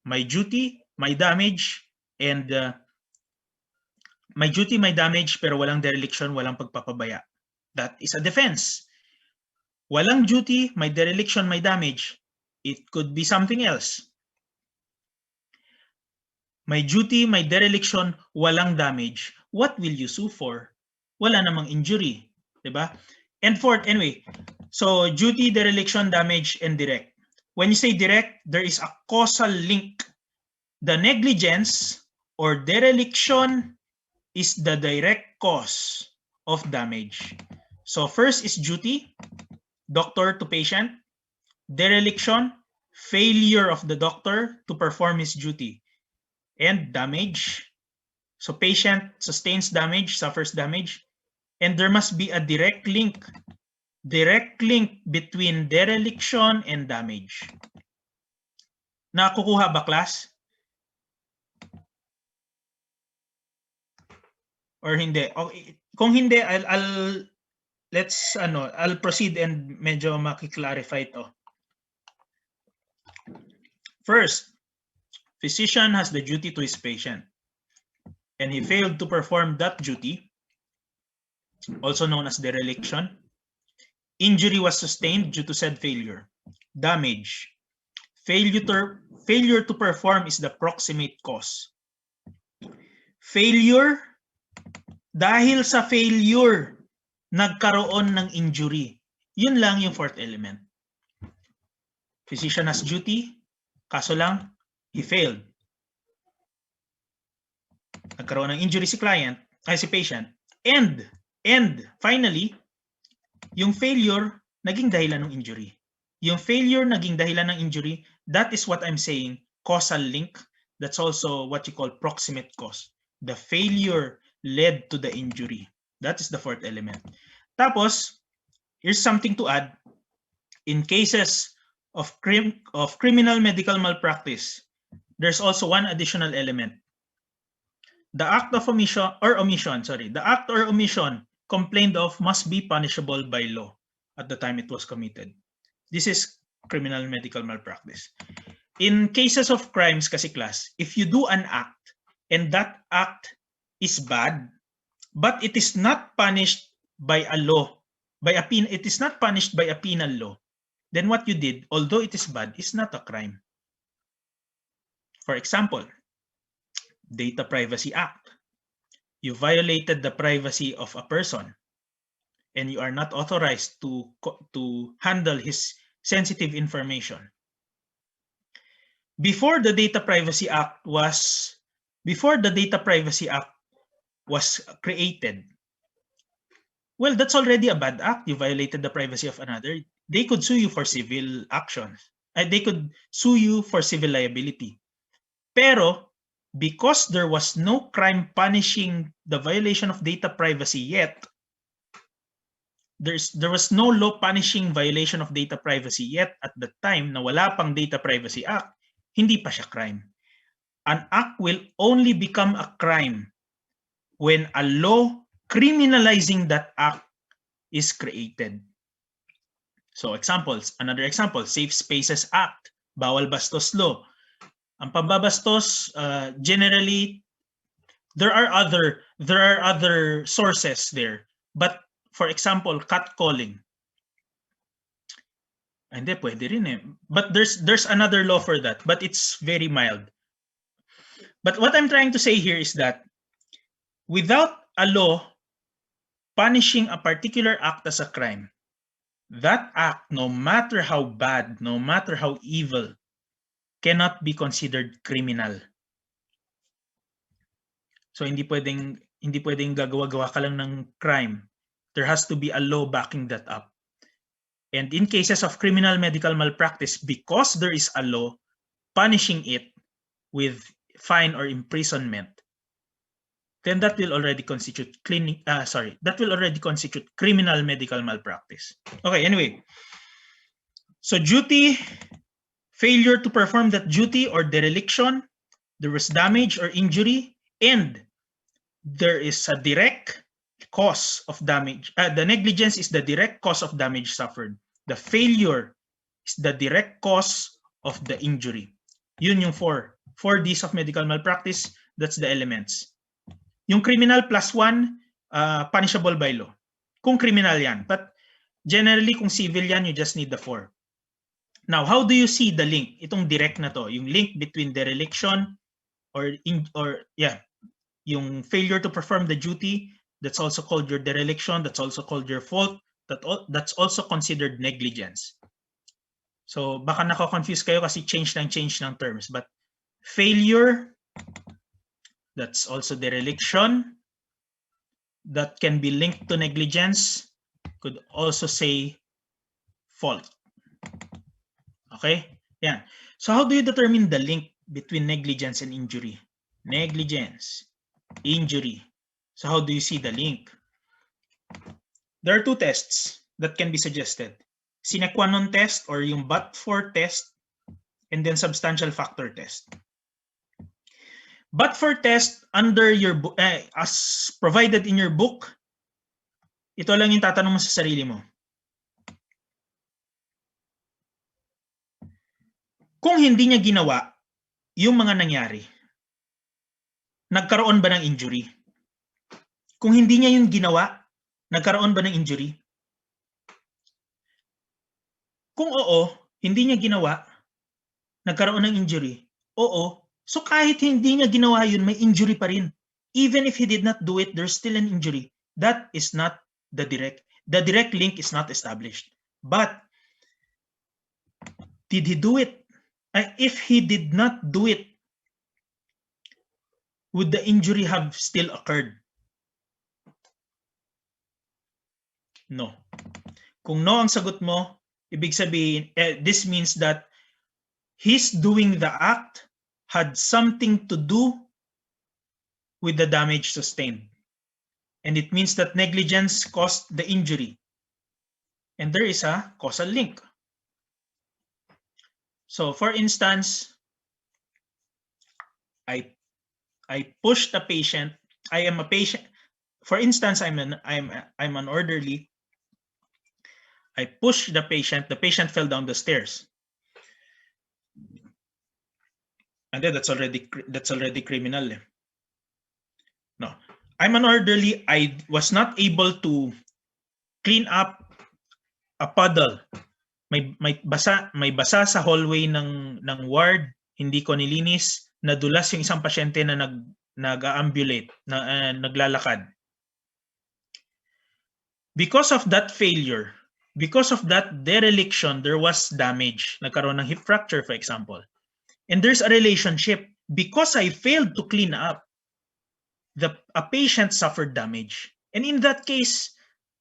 My duty, my damage, and my duty, my damage, pero walang dereliction, walang pagpapabaya. That is a defense. Walang duty, my dereliction, my damage. It could be something else. My duty, my dereliction, walang damage. What will you sue for? Wala namang injury, diba? And fourth, anyway, so duty, dereliction, damage, and direct. When you say direct, there is a causal link. The negligence or dereliction is the direct cause of damage. So first is duty, doctor to patient. Dereliction, failure of the doctor to perform his duty. And damage, so patient sustains damage, suffers damage, and there must be a direct link between dereliction and damage. Nakukuha ba, class? Or hindi? Okay. Kung hindi, I'll proceed and medyo maki-clarify ito. First, physician has the duty to his patient, and he failed to perform that duty, also known as dereliction. Injury was sustained due to said failure. Damage. Failure to perform is the proximate cause. Failure, dahil sa failure, nagkaroon ng injury. Yun lang yung fourth element. Physician has duty, kaso lang, he failed. Nagkaroon ng injury si patient. And finally, yung failure naging dahilan ng injury. Yung failure naging dahilan ng injury, that is what I'm saying, causal link. That's also what you call proximate cause. The failure led to the injury. That is the fourth element. Tapos, here's something to add. In cases of criminal medical malpractice, there's also one additional element. The act of omission, the act or omission complained of must be punishable by law at the time it was committed. This is criminal medical malpractice. In cases of crimes kasi class, if you do an act and that act is bad, but it is not punished by a law, it is not punished by a penal law, then what you did, although it is bad, is not a crime. For example, Data Privacy Act. You violated the privacy of a person and you are not authorized to handle his sensitive information. Before the Data Privacy Act was created, well, that's already a bad act. You violated the privacy of another. They could sue you for civil actions. They could sue you for civil liability. Pero because there was no crime punishing the violation of data privacy yet, there was no law punishing violation of data privacy yet at the time na wala pang Data Privacy Act, hindi pa siya crime. An act will only become a crime when a law criminalizing that act is created. So another example, Safe Spaces Act, Bawal Bastos Law. Ang pambabastos, generally, there are other sources there. But for example, catcalling. Hindi, pwede rin eh. But there's another law for that, but it's very mild. But what I'm trying to say here is that without a law punishing a particular act as a crime, that act, no matter how bad, no matter how evil, cannot be considered criminal. So hindi pwedeng gagawa-gawa ka lang ng crime. There has to be a law backing that up. And in cases of criminal medical malpractice, because there is a law punishing it with fine or imprisonment, then that will already constitute criminal medical malpractice. Okay, anyway. So duty, failure to perform that duty or dereliction, there was damage or injury, and there is a direct cause of damage. The negligence is the direct cause of damage suffered. The failure is the direct cause of the injury. Yun yung 4 Ds of medical malpractice. That's the elements. Yung criminal +1, punishable by law. Kung criminal yan. But generally, kung civil yan, you just need the 4. Now, how do you see the link? Itong direct na to. Yung link between dereliction yung failure to perform the duty, that's also called your dereliction, that's also called your fault, that's also considered negligence. So baka nako-confuse kayo kasi change ng terms, but failure, that's also dereliction, that can be linked to negligence, could also say fault. Okay? Yeah. So how do you determine the link between negligence and injury? Negligence, injury. So how do you see the link? There are 2 tests that can be suggested. Sine qua non test or yung but-for test, and then substantial factor test. But-for test under your as provided in your book, ito lang yung tatanong mo sa sarili mo. Kung hindi niya ginawa yung mga nangyari, nagkaroon ba ng injury? Kung hindi niya yung ginawa, nagkaroon ba ng injury? Kung oo, hindi niya ginawa, nagkaroon ng injury. Oo. So kahit hindi niya ginawa yun, may injury pa rin. Even if he did not do it, there's still an injury. That is not the direct. The direct link is not established. But did he do it? If he did not do it, would the injury have still occurred? No. Kung no ang sagot mo, ibig sabihin, this means that his doing the act had something to do with the damage sustained. And it means that negligence caused the injury. and there is a causal link. So for instance, I push the patient. I am a patient. For instance, I'm an orderly. I push the patient. The patient fell down the stairs, and then that's already criminal. No, I'm an orderly. I was not able to clean up a puddle. May basa sa hallway ng ward, hindi ko nilinis, nadulas yung isang pasyente na nag-ambulate, naglalakad. Because of that failure, because of that dereliction, there was damage. Nagkaroon ng hip fracture, for example. And there's a relationship. Because I failed to clean up, a patient suffered damage. And in that case,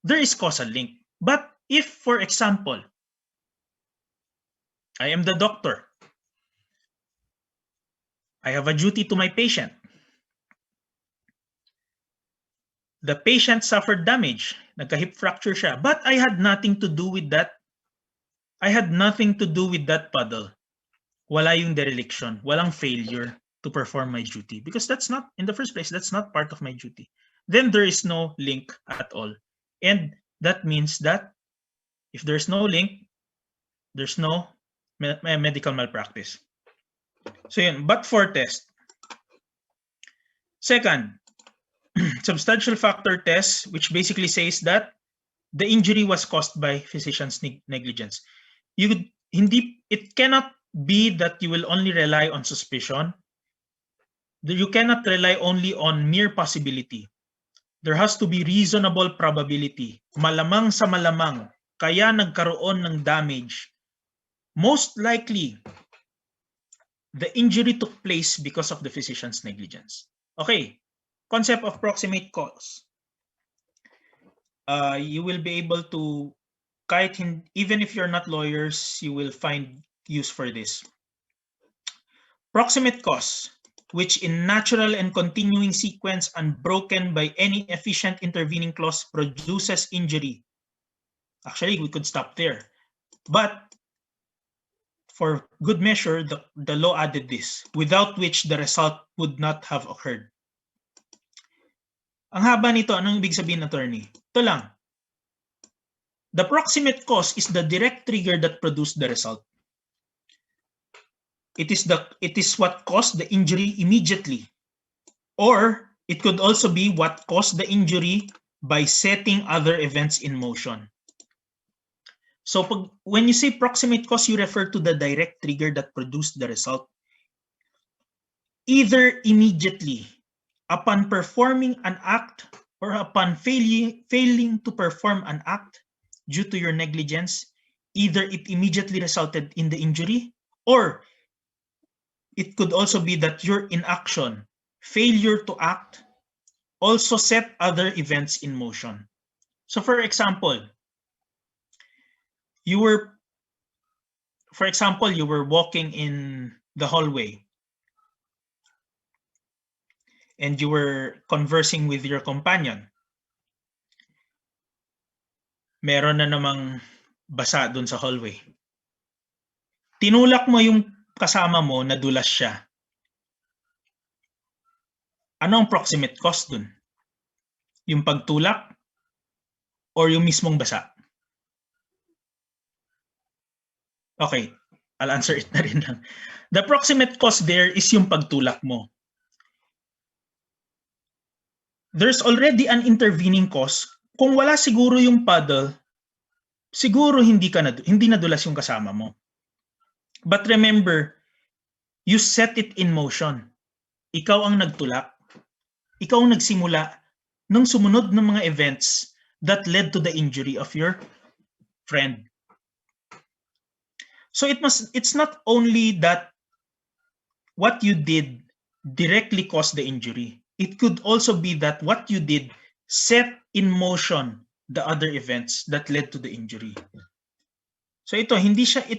there is causal link. But if, for example, I am the doctor, I have a duty to my patient. The patient suffered damage. Nagka-hip fracture siya. But I had nothing to do with that. I had nothing to do with that puddle. Wala yung dereliction. Walang failure to perform my duty. Because that's not, in the first place, that's not part of my duty. Then there is no link at all. And that means that if there's no link, there's no medical malpractice. So yun, but for test. Second, substantial factor test, which basically says that the injury was caused by physician's negligence. It cannot be that you will only rely on suspicion. You cannot rely only on mere possibility. There has to be reasonable probability. Malamang sa malamang, kaya nagkaroon ng damage. Most likely, the injury took place because of the physician's negligence. Okay, concept of proximate cause. You will be able to, even if you're not lawyers, you will find use for this. Proximate cause, which in natural and continuing sequence unbroken by any efficient intervening clause produces injury. Actually, we could stop there. But for good measure, the law added this, without which the result would not have occurred. Ang haba nito, anong ibig sabihin, attorney? Ito lang. The proximate cause is the direct trigger that produced the result. It is what caused the injury immediately. Or it could also be what caused the injury by setting other events in motion. So when you say proximate cause, you refer to the direct trigger that produced the result. Either immediately, upon performing an act, or upon failing to perform an act due to your negligence, either it immediately resulted in the injury, or it could also be that your inaction, failure to act, also set other events in motion. So for example, you were walking in the hallway and you were conversing with your companion. Meron na namang basa dun sa hallway. Tinulak mo yung kasama mo, nadulas siya. Ano ang proximate cause dun? Yung pagtulak or yung mismong basa? Okay, I'll answer it na rin lang. The proximate cause there is yung pagtulak mo. There's already an intervening cause. Kung wala siguro yung paddle, siguro hindi nadulas yung kasama mo. But remember, you set it in motion. Ikaw ang nagtulak. Ikaw ang nagsimula ng sumunod ng mga events that led to the injury of your friend. So it's not only that what you did directly caused the injury. It could also be that what you did set in motion the other events that led to the injury. So it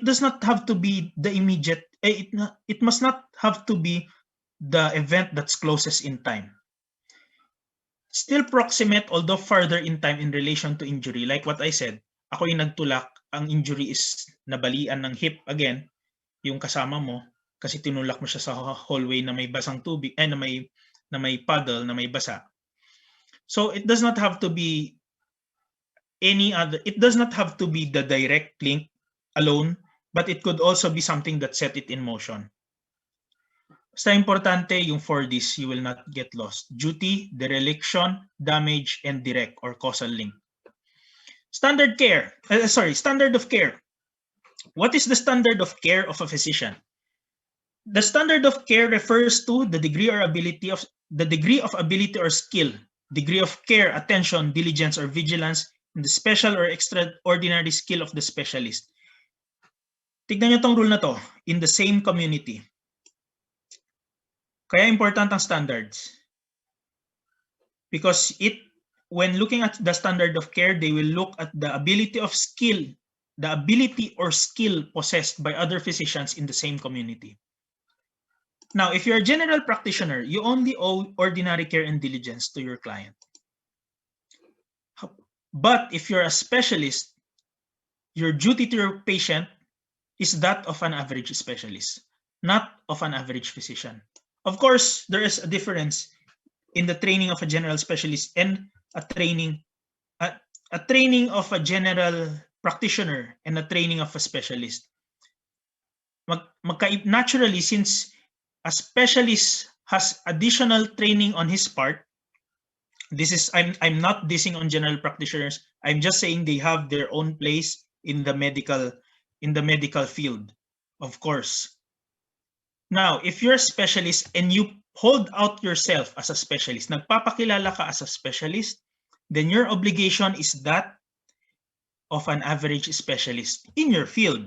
does not have to be the immediate, it must not have to be the event that's closest in time. Still proximate, although further in time in relation to injury, like what I said, ako yung nagtulak, ang injury is nabalian ng hip again, yung kasama mo, kasi tinulak mo siya sa hallway na may basang tubig, na may puddle, na may basa. So it does not have to be it does not have to be the direct link alone, but it could also be something that set it in motion. Basta importante yung 4Ds, you will not get lost. Duty, dereliction, damage, and direct or causal link. Standard of care. What is the standard of care of a physician? The standard of care refers to the degree of ability or skill, degree of care, attention, diligence, or vigilance, and the special or extraordinary skill of the specialist. Tignan nyo tong rule na to, in the same community. Kaya important ang standards. Because when looking at the standard of care, they will look at the ability or skill possessed by other physicians in the same community. Now, if you're a general practitioner, you only owe ordinary care and diligence to your client. But if you're a specialist, your duty to your patient is that of an average specialist, not of an average physician. Of course, there is a difference in the training of a general specialist and a training of a general practitioner and a training of a specialist. Naturally, since a specialist has additional training on his part, I'm not dissing on general practitioners. I'm just saying they have their own place in the medical field, of course. Now, if you're a specialist and you hold out yourself as a specialist, nagpapakilala ka as a specialist, then your obligation is that of an average specialist in your field.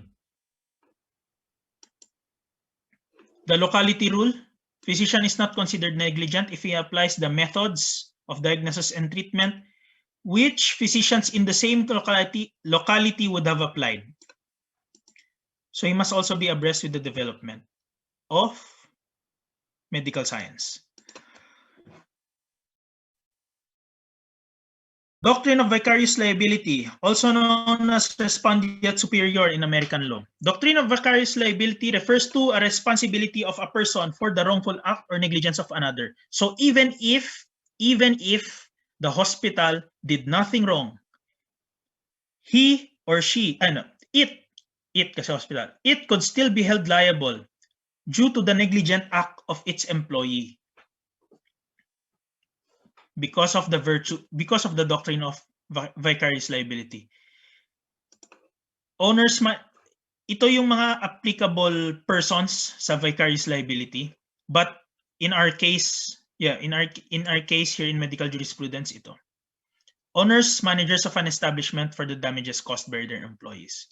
The locality rule, physician is not considered negligent if he applies the methods of diagnosis and treatment which physicians in the same locality would have applied. So he must also be abreast with the development of medical science. Doctrine of vicarious liability, also known as respondeat superior in American law. Doctrine of vicarious liability refers to a responsibility of a person for the wrongful act or negligence of another. So even if the hospital did nothing wrong, he or she, it could still be held liable due to the negligent act of its employee because of the doctrine of vicarious liability. Ito yung mga applicable persons sa vicarious liability, but in our case, in our case here in medical jurisprudence, ito. Owners, managers of an establishment for the damages caused by their employees,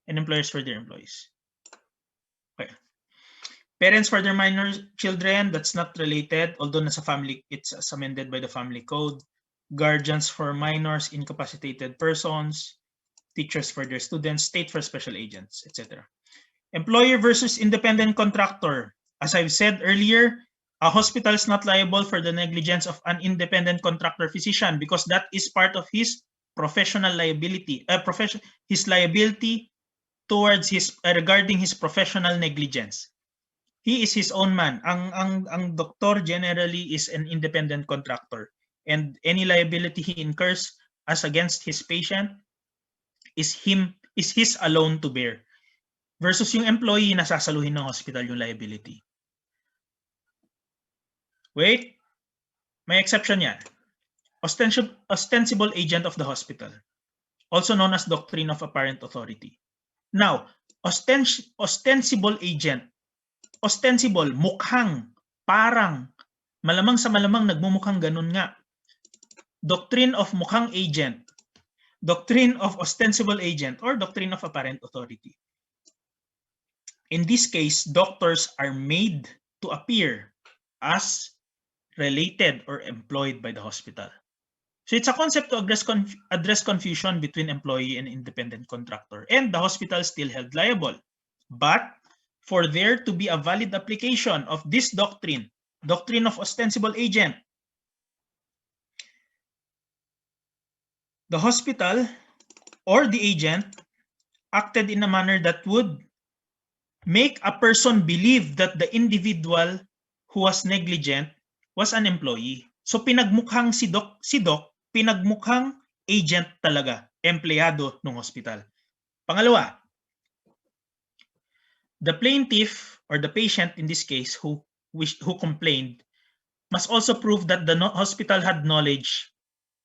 and employers for their employees. Okay. Parents for their minor children, that's not related, although nasa family, it's amended by the family code. Guardians for minors, incapacitated persons, teachers for their students, state for special agents, etc. Employer versus independent contractor. As I've said earlier, a hospital is not liable for the negligence of an independent contractor physician because that is part of his professional liability, his liability towards regarding his professional negligence. He is his own man. Ang doktor generally is an independent contractor, and any liability he incurs as against his patient is his alone to bear. Versus yung employee na sasaluhin ng hospital yung liability. Wait, may exception yan. Ostensible agent of the hospital, also known as doctrine of apparent authority. Now, ostensible agent, ostensible, mukhang, parang, malamang sa malamang nagmumukhang ganun nga. Doctrine of mukhang agent, doctrine of ostensible agent, or doctrine of apparent authority. In this case, doctors are made to appear as related or employed by the hospital. So it's a concept to address confusion between employee and independent contractor, and the hospital still held liable. But for there to be a valid application of this doctrine of ostensible agent, the hospital or the agent acted in a manner that would make a person believe that the individual who was negligent was an employee. So pinagmukhang si Doc, pinagmukhang agent talaga, empleyado ng hospital. Pangalawa, the plaintiff or the patient in this case who complained must also prove that the hospital had knowledge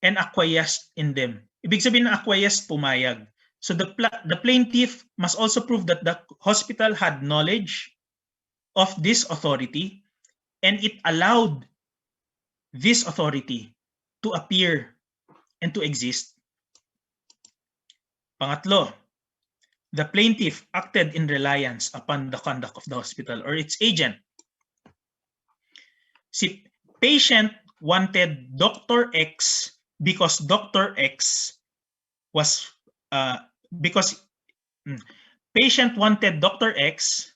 and acquiesced in them. Ibig sabihin na acquiesced, pumayag. So the plaintiff must also prove that the hospital had knowledge of this authority and it allowed this authority to appear and to exist. Pangatlo, the plaintiff acted in reliance upon the conduct of the hospital or its agent. Si patient wanted Dr. X because Dr. X was patient wanted Dr. X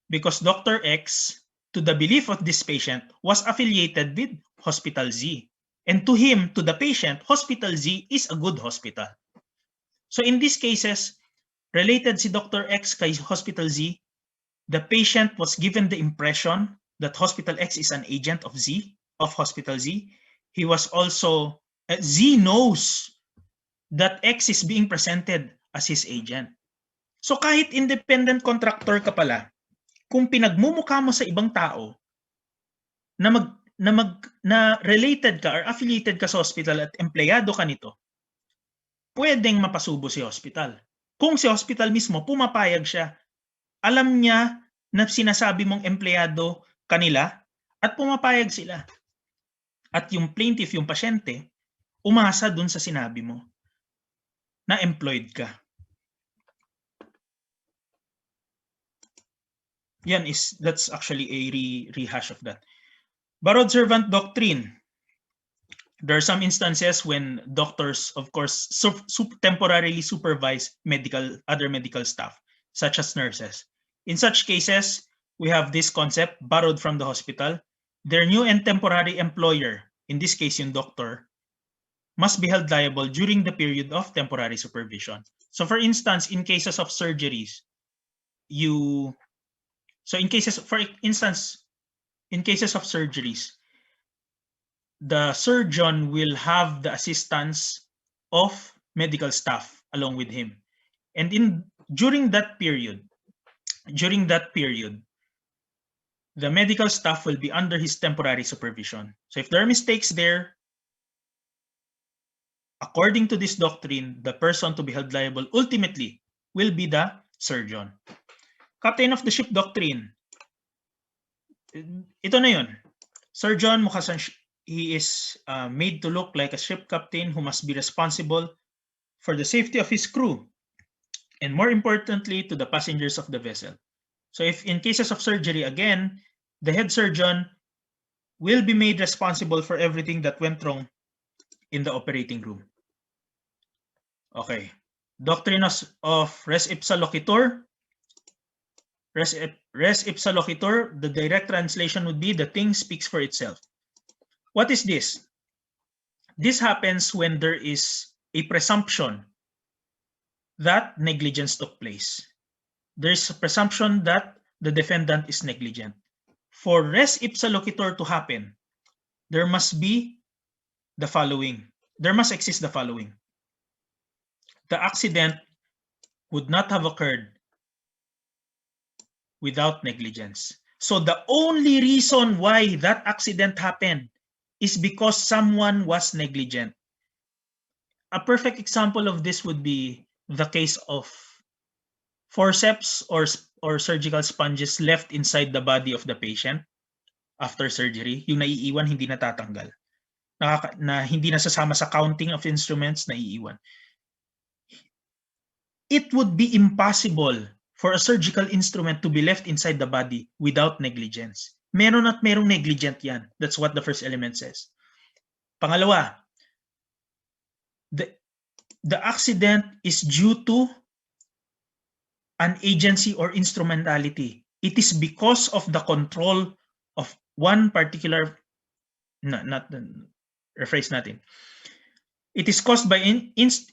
because Dr. X, to the belief of this patient, was affiliated with Hospital Z. And to him, to the patient, Hospital Z is a good hospital. So in these cases, related si Dr. X kay Hospital Z, the patient was given the impression that Hospital X is an agent of Z, of Hospital Z. He was also, Z knows that X is being presented as his agent. So kahit independent contractor ka pala, kung pinagmumukha mo sa ibang tao na related ka or affiliated ka sa hospital at empleyado ka nito, pwedeng mapasubo si hospital. Kung si hospital mismo pumapayag siya, alam niya na sinasabi mong empleyado kanila at pumapayag sila. At yung plaintiff, yung pasyente, umasa dun sa sinabi mo na employed ka. That's actually a rehash of that. Borrowed servant doctrine. There are some instances when doctors, of course, temporarily supervise other medical staff, such as nurses. In such cases, we have this concept borrowed from the hospital. Their new and temporary employer, in this case yung doctor, must be held liable during the period of temporary supervision. So for instance, in cases of surgeries, in cases of surgeries, the surgeon will have the assistance of medical staff along with him. And during that period, the medical staff will be under his temporary supervision. So if there are mistakes there, according to this doctrine, the person to be held liable ultimately will be the surgeon. Captain of the ship doctrine. Ito na yun. Surgeon, he is made to look like a ship captain who must be responsible for the safety of his crew and more importantly to the passengers of the vessel. So if in cases of surgery, again, the head surgeon will be made responsible for everything that went wrong in the operating room. Okay. Doctrine of res ipsa loquitur. Res ipsa loquitur, the direct translation would be the thing speaks for itself. What is this? This happens when there is a presumption that negligence took place. There's a presumption that the defendant is negligent. For res ipsa loquitur to happen, there must be the following. There must exist the following. The accident would not have occurred without negligence. So the only reason why that accident happened is because someone was negligent. A perfect example of this would be the case of forceps or surgical sponges left inside the body of the patient after surgery, yung naiiwan, hindi natatanggal. Na hindi nasasama sa counting of instruments, naiiwan. It would be impossible for a surgical instrument to be left inside the body without negligence. Meron at merong negligent yan. That's what the first element says. Pangalawa, the accident is due to an agency or instrumentality. It is because of the control of one particular, rephrase natin. it is caused by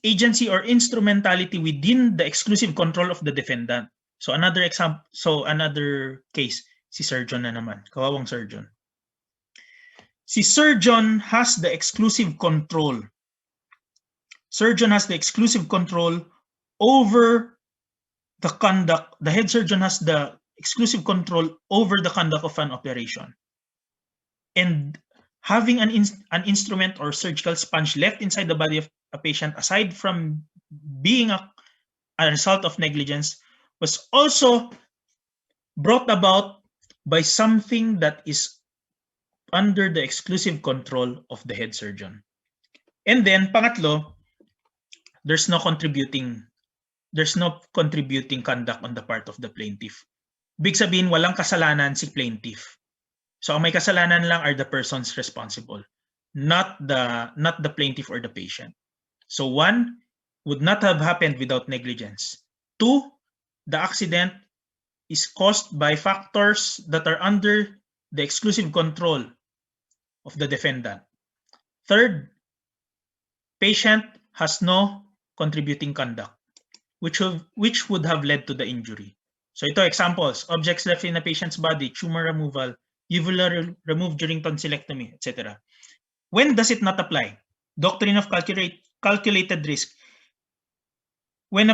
agency or instrumentality within the exclusive control of the defendant. So another example, so another case, si surgeon na naman, kawawang surgeon. Si surgeon has the exclusive control. Surgeon has the exclusive control over the conduct. The head surgeon has the exclusive control over the conduct of an operation. And having an instrument or surgical sponge left inside the body of a patient, aside from being a result of negligence, was also brought about by something that is under the exclusive control of the head surgeon. And then, pangatlo, there's no contributing conduct on the part of the plaintiff. Big sabihin, walang kasalanan si plaintiff. So ang may kasalanan lang are the persons responsible, not the plaintiff or the patient. So one, would not have happened without negligence. Two, the accident is caused by factors that are under the exclusive control of the defendant. Third, patient has no contributing conduct, which would have led to the injury. So ito examples: objects left in a patient's body, tumor removal, uvula removed during tonsillectomy, etc. When does it not apply? Doctrine of calculated risk. When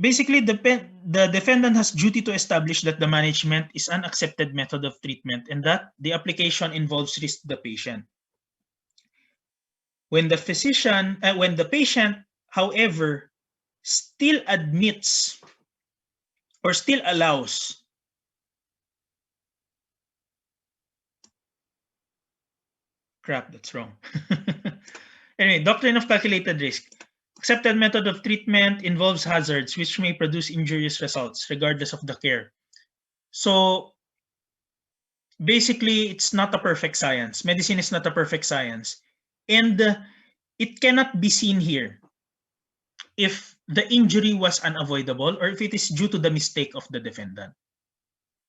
basically the defendant has duty to establish that the management is an accepted method of treatment and that the application involves risk to the patient. When the patient, however, still admits or still allows that's wrong. Anyway, doctrine of calculated risk. Accepted method of treatment involves hazards which may produce injurious results regardless of the care. So basically, it's not a perfect science. Medicine is not a perfect science. And it cannot be seen here if the injury was unavoidable or if it is due to the mistake of the defendant.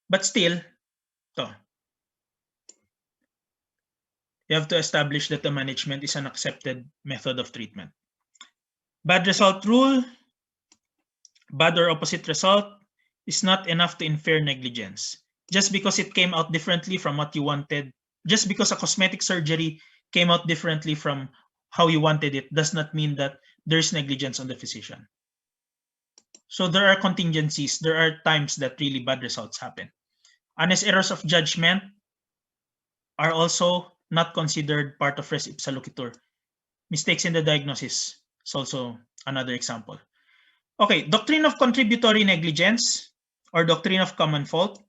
But still, you have to establish that the management is an accepted method of treatment. Bad result rule, bad or opposite result is not enough to infer negligence. Just because it came out differently from what you wanted, just because a cosmetic surgery came out differently from how you wanted it, does not mean that there's negligence on the physician. So there are contingencies, there are times that really bad results happen. Honest errors of judgment are also not considered part of res ipsa loquitur. Mistakes in the diagnosis is also another example. Okay, doctrine of contributory negligence or doctrine of common fault.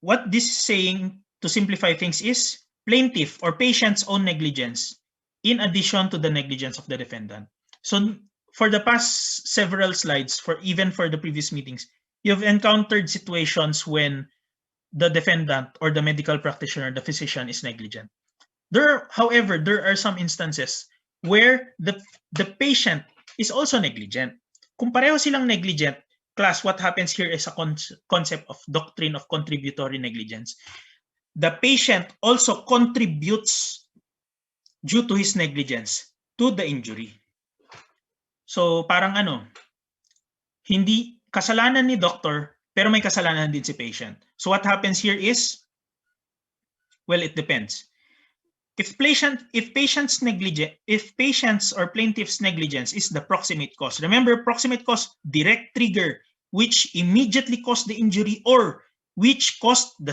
What this is saying, to simplify things, is plaintiff or patient's own negligence in addition to the negligence of the defendant. So for the past several slides, even for the previous meetings, you've encountered situations when the defendant or the medical practitioner, the physician, is negligent. However, there are some instances where the patient is also negligent. Kung pareho silang negligent, class, what happens here is a concept of doctrine of contributory negligence. The patient also contributes due to his negligence to the injury. So parang hindi kasalanan ni doctor pero may kasalanan din si patient. So what happens here is, well, it depends. If patient's or plaintiff's negligence is the proximate cause. Remember, proximate cause, direct trigger, which immediately caused the injury or which caused the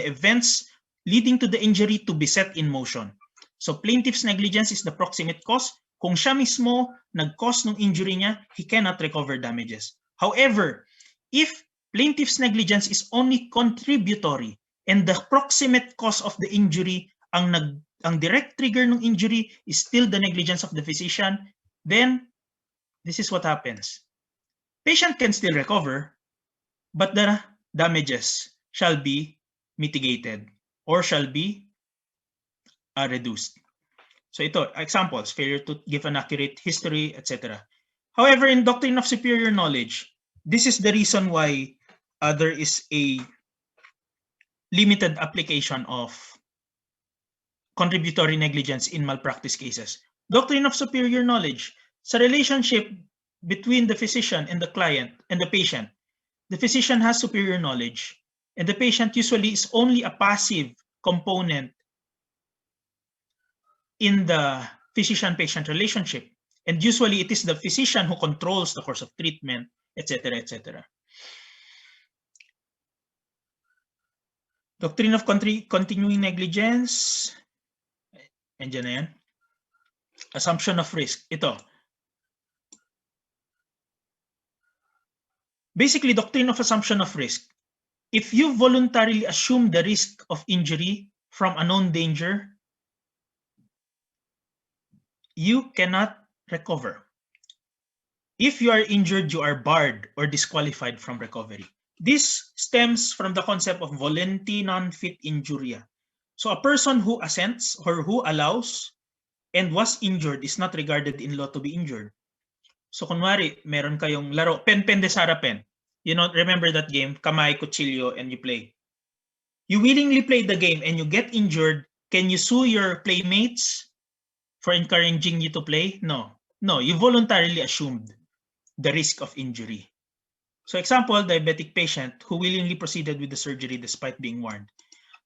events leading to the injury to be set in motion. So plaintiff's negligence is the proximate cause. Kung siya mismo nag-cause ng injury niya, he cannot recover damages. However, if plaintiff's negligence is only contributory and the proximate cause of the injury, ang direct trigger ng injury is still the negligence of the physician, then this is what happens. Patient can still recover, but the damages shall be mitigated or shall be reduced. So ito, examples, failure to give an accurate history, etc. However, in doctrine of superior knowledge, this is the reason why there is a limited application of contributory negligence in malpractice cases. Doctrine of superior knowledge. Sa relationship between the physician and the client and the patient, the physician has superior knowledge, and the patient usually is only a passive component in the physician-patient relationship. And usually it is the physician who controls the course of treatment, etc., etc. Doctrine of continuing negligence. Andiyan na yan. Assumption of risk. Ito. Basically, doctrine of assumption of risk. If you voluntarily assume the risk of injury from a known danger, you cannot recover. If you are injured, you are barred or disqualified from recovery. This stems from the concept of volenti non fit injuria. So a person who assents or who allows and was injured is not regarded in law to be injured. So kunwari, meron kayong laro, pen de Sara pen. You know, remember that game, kamay, kutsilyo, and you play. You willingly play the game and you get injured, can you sue your playmates for encouraging you to play? No. No, you voluntarily assumed the risk of injury. So example, diabetic patient who willingly proceeded with the surgery despite being warned.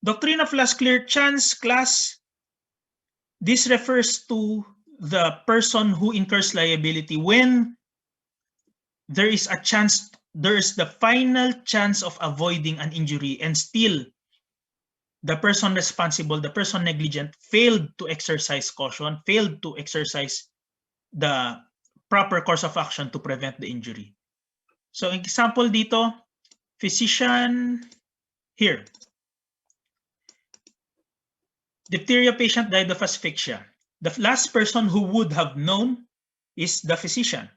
Doctrine of last clear chance, class. This refers to the person who incurs liability when there is a chance, there is the final chance of avoiding an injury, and still the person responsible, the person negligent, failed to exercise caution, failed to exercise the proper course of action to prevent the injury. So example dito, physician here. Diphtheria patient died of asphyxia. The last person who would have known is the physician.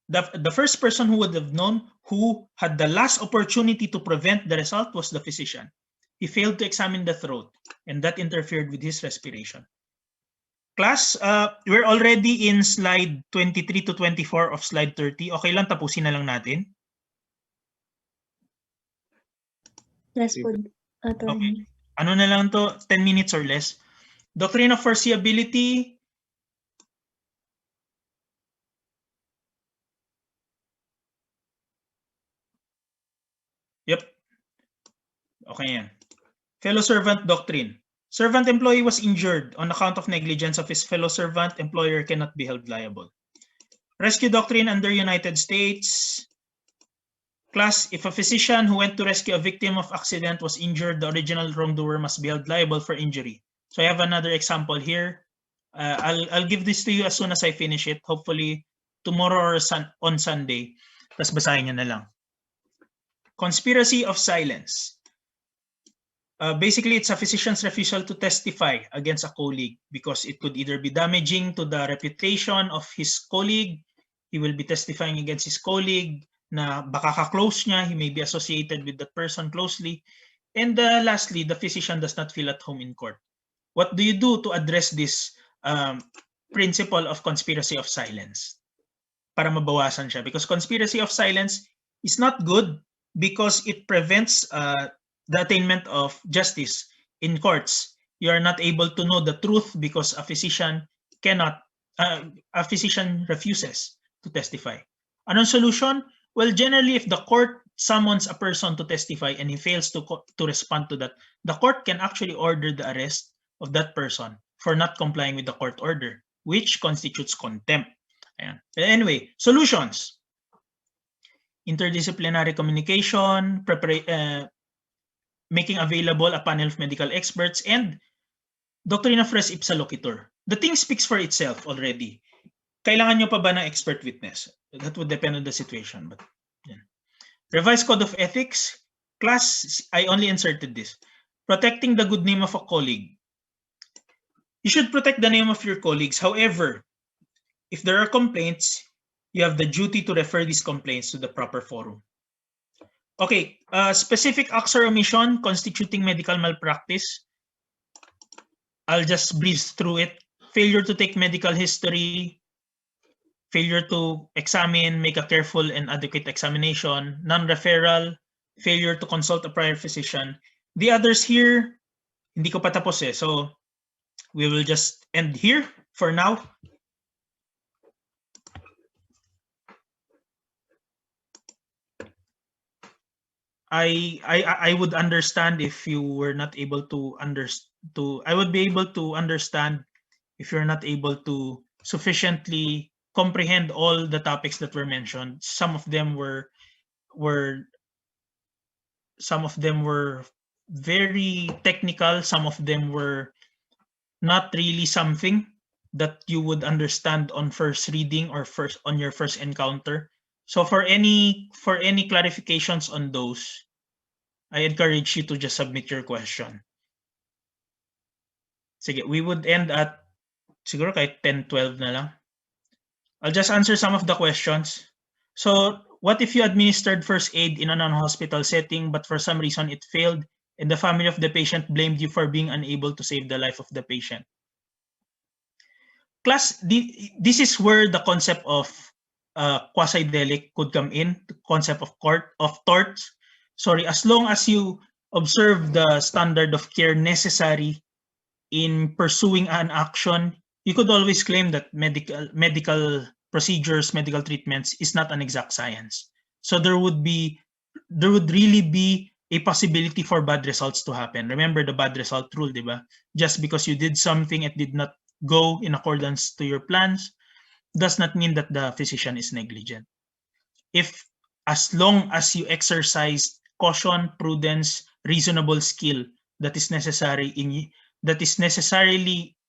The first person who would have known, who had the last opportunity to prevent the result, was the physician. He failed to examine the throat, and that interfered with his respiration. Class, we're already in slide 23 to 24 of slide 30. Okay lang, tapusin na lang natin. Yes po, attorney. Ano na lang to, 10 minutes or less. Doctrine of foreseeability. Yep. Okay yan. Fellow servant doctrine. Servant employee was injured on account of negligence of his fellow servant. Employer cannot be held liable. Rescue doctrine under United States. Class, if a physician who went to rescue a victim of accident was injured, the original wrongdoer must be held liable for injury. So I have another example here. I'll give this to you as soon as I finish it. Hopefully tomorrow or on Sunday. Tapos basahin nyo na lang. Conspiracy of silence. Basically, it's a physician's refusal to testify against a colleague because it could either be damaging to the reputation of his colleague. He will be testifying against his colleague na baka ka-close niya, he may be associated with that person closely. And lastly, the physician does not feel at home in court. What do you do to address this principle of conspiracy of silence? Para mabawasan siya. Because conspiracy of silence is not good because it prevents the attainment of justice in courts. You are not able to know the truth because a physician refuses to testify. Anong solution? Well, generally, if the court summons a person to testify and he fails to respond to that, the court can actually order the arrest of that person for not complying with the court order, which constitutes contempt. Ayan. Anyway, solutions. Interdisciplinary communication, making available a panel of medical experts, and doctrine of res ipsa loquitur. The thing speaks for itself already. Kailangan nyo pa ba ng expert witness? That would depend on the situation. But yeah. Revised Code of Ethics. Class, I only inserted this. Protecting the good name of a colleague. You should protect the name of your colleagues. However, if there are complaints, you have the duty to refer these complaints to the proper forum. Okay, specific acts or omission constituting medical malpractice. I'll just breeze through it. Failure to take medical history, failure to examine, make a careful and adequate examination, non-referral, failure to consult a prior physician. The others here, hindi ko pa tapos eh. So we will just end here for now. I would understand if you were not able to I would be able to understand if you're not able to sufficiently comprehend all the topics that were mentioned. Were some of them were very technical, some of them were not really something that you would understand on first reading or first on your first encounter. So for any clarifications on those, I encourage you to just submit your question. Sige, we would end at siguro kahit 10-12 na lang. I'll just answer some of the questions. So, what if you administered first aid in a non-hospital setting but for some reason it failed and the family of the patient blamed you for being unable to save the life of the patient? Class, this is where the concept of quasi-delict could come in, the concept of torts. Sorry, as long as you observe the standard of care necessary in pursuing an action, you could always claim that medical procedures, medical treatments is not an exact science. So there would really be a possibility for bad results to happen. Remember the bad result rule, diba? Just because you did something, it did not go in accordance to your plans, does not mean that the physician is negligent. If as long as you exercise caution, prudence, reasonable skill that is necessarily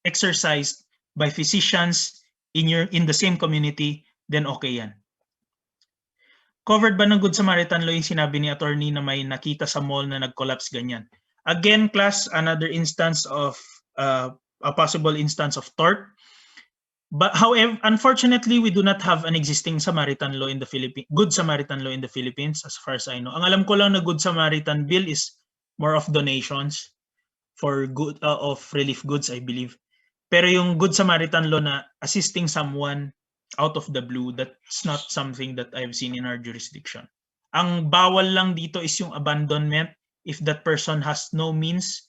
exercised by physicians in the same community, then okay yan. Covered ba ng Good Samaritan Law yung sinabi ni attorney na may nakita sa mall na nag-collapse ganyan? Again, class, another instance of a possible instance of tort. But however, unfortunately, we do not have an existing Samaritan law in the Philippines, Good Samaritan law in the Philippines, as far as I know. Ang alam ko lang na Good Samaritan bill is more of donations for good of relief goods, I believe. Pero yung Good Samaritan law na assisting someone out of the blue, that's not something that I've seen in our jurisdiction. Ang bawal lang dito is yung abandonment if that person has no means.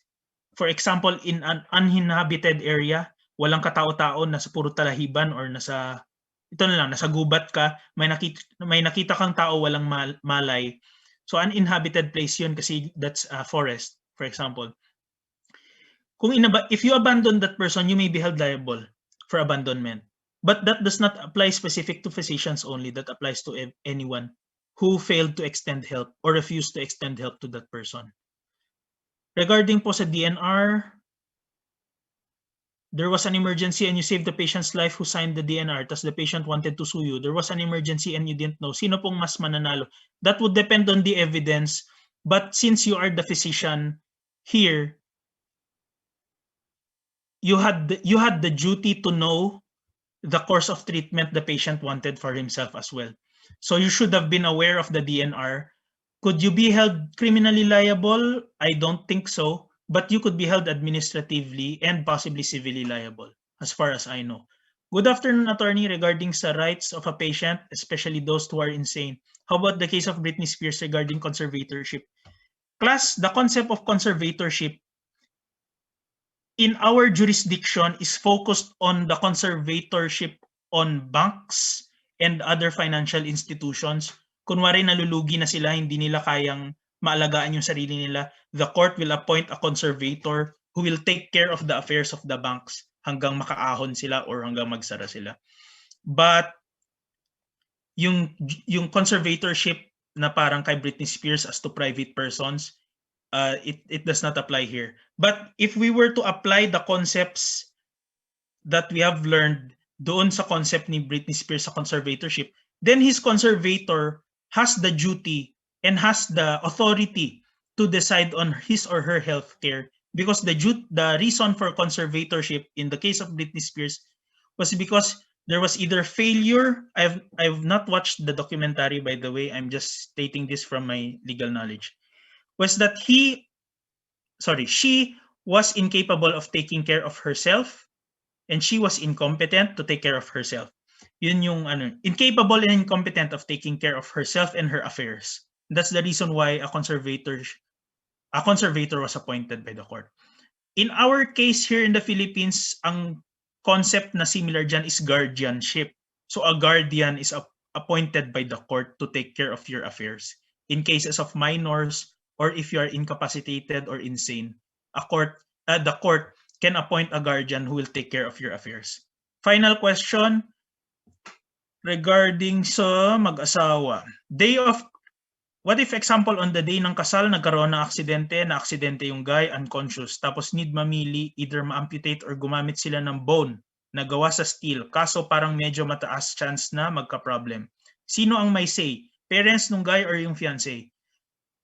For example, in an uninhabited area, walang katao-tao, nasa puro talahiban or nasa gubat ka, may nakita kang tao, walang malay. So uninhabited place yun kasi that's a forest, for example. If you abandon that person, you may be held liable for abandonment. But that does not apply specific to physicians only. That applies to anyone who failed to extend help or refused to extend help to that person. Regarding po sa DNR, there was an emergency and you saved the patient's life who signed the DNR, tas the patient wanted to sue you. There was an emergency and you didn't know. Sino pong mas mananalo? That would depend on the evidence. But since you are the physician here, you had the duty to know the course of treatment the patient wanted for himself as well. So you should have been aware of the DNR. Could you be held criminally liable? I don't think so. But you could be held administratively and possibly civilly liable, as far as I know. Good afternoon, attorney. Regarding sa rights of a patient, especially those who are insane, how about the case of Britney Spears regarding conservatorship? Class, the concept of conservatorship in our jurisdiction is focused on the conservatorship on banks and other financial institutions. Kunwari nalulugi na sila, hindi nila kayang maalagaan yung sarili nila, the court will appoint a conservator who will take care of the affairs of the banks hanggang makaahon sila or hanggang magsara sila. But yung conservatorship na parang kay Britney Spears as to private persons, it does not apply here. But if we were to apply the concepts that we have learned doon sa concept ni Britney Spears sa conservatorship, then his conservator has the duty and has the authority to decide on his or her health care, because the reason for conservatorship in the case of Britney Spears was because there was either failure. I've not watched the documentary, by the way. I'm just stating this from my legal knowledge. Was that she was incapable of taking care of herself and she was incompetent to take care of herself. Yun yung incapable and incompetent of taking care of herself and her affairs. That's the reason why a conservator was appointed by the court. In our case here in the Philippines, ang concept na similar dyan is guardianship. So a guardian is appointed by the court to take care of your affairs. In cases of minors, or if you are incapacitated or insane, the court can appoint a guardian who will take care of your affairs. Final question regarding sa mag-asawa. What if example on the day ng kasal nagkaroon ng aksidente yung guy unconscious, tapos need mamili either ma-amputate or gumamit sila ng bone na gawa sa steel, kaso parang medyo mataas chance na magka-problem. Sino ang may say? Parents nung guy or yung fiancé?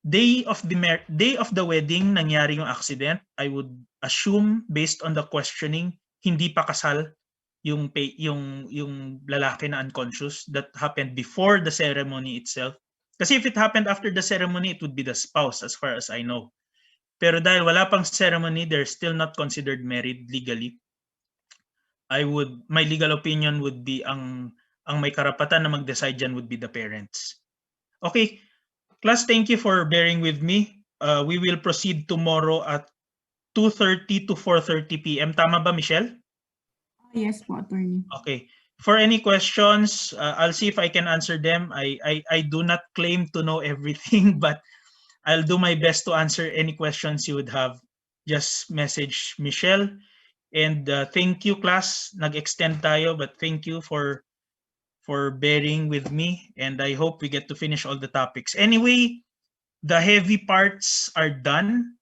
Day of the wedding nangyari yung accident, I would assume based on the questioning, hindi pa kasal yung lalaki na unconscious. That happened before the ceremony itself. Kasi if it happened after the ceremony, it would be the spouse as far as I know. Pero dahil wala pang ceremony, they're still not considered married legally. My legal opinion would be ang may karapatan na mag-decide dyan would be the parents. Okay, class, thank you for bearing with me. We will proceed tomorrow at 2:30 to 4:30 p.m. Tama ba, Michelle? Yes po, attorney. Okay. For any questions, I'll see if I can answer them. I do not claim to know everything, but I'll do my best to answer any questions you would have. Just message Michelle. And thank you, class. Nag-extend tayo, but thank you for bearing with me. And I hope we get to finish all the topics. Anyway, the heavy parts are done.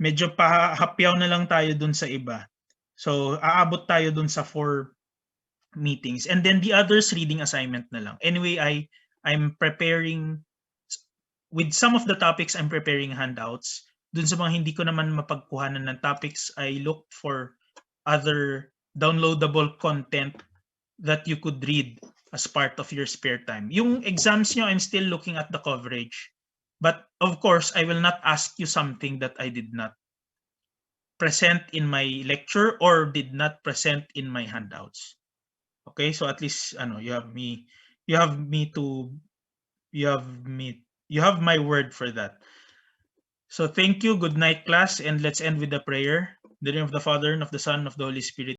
Medyo pahapyaw na lang tayo dun sa iba. So, aabot tayo dun sa 4 meetings. And then the others, reading assignment na lang. Anyway, I'm preparing, with some of the topics, I'm preparing handouts. Dun sa mga hindi ko naman mapagkuhanan ng topics, I looked for other downloadable content that you could read as part of your spare time. Yung exams nyo, I'm still looking at the coverage. But of course, I will not ask you something that I did not present in my lecture or did not present in my handouts. Okay, so at least you have my word for that. So thank you, good night, class, and let's end with the prayer. In the name of the Father, and of the Son, and of the Holy Spirit.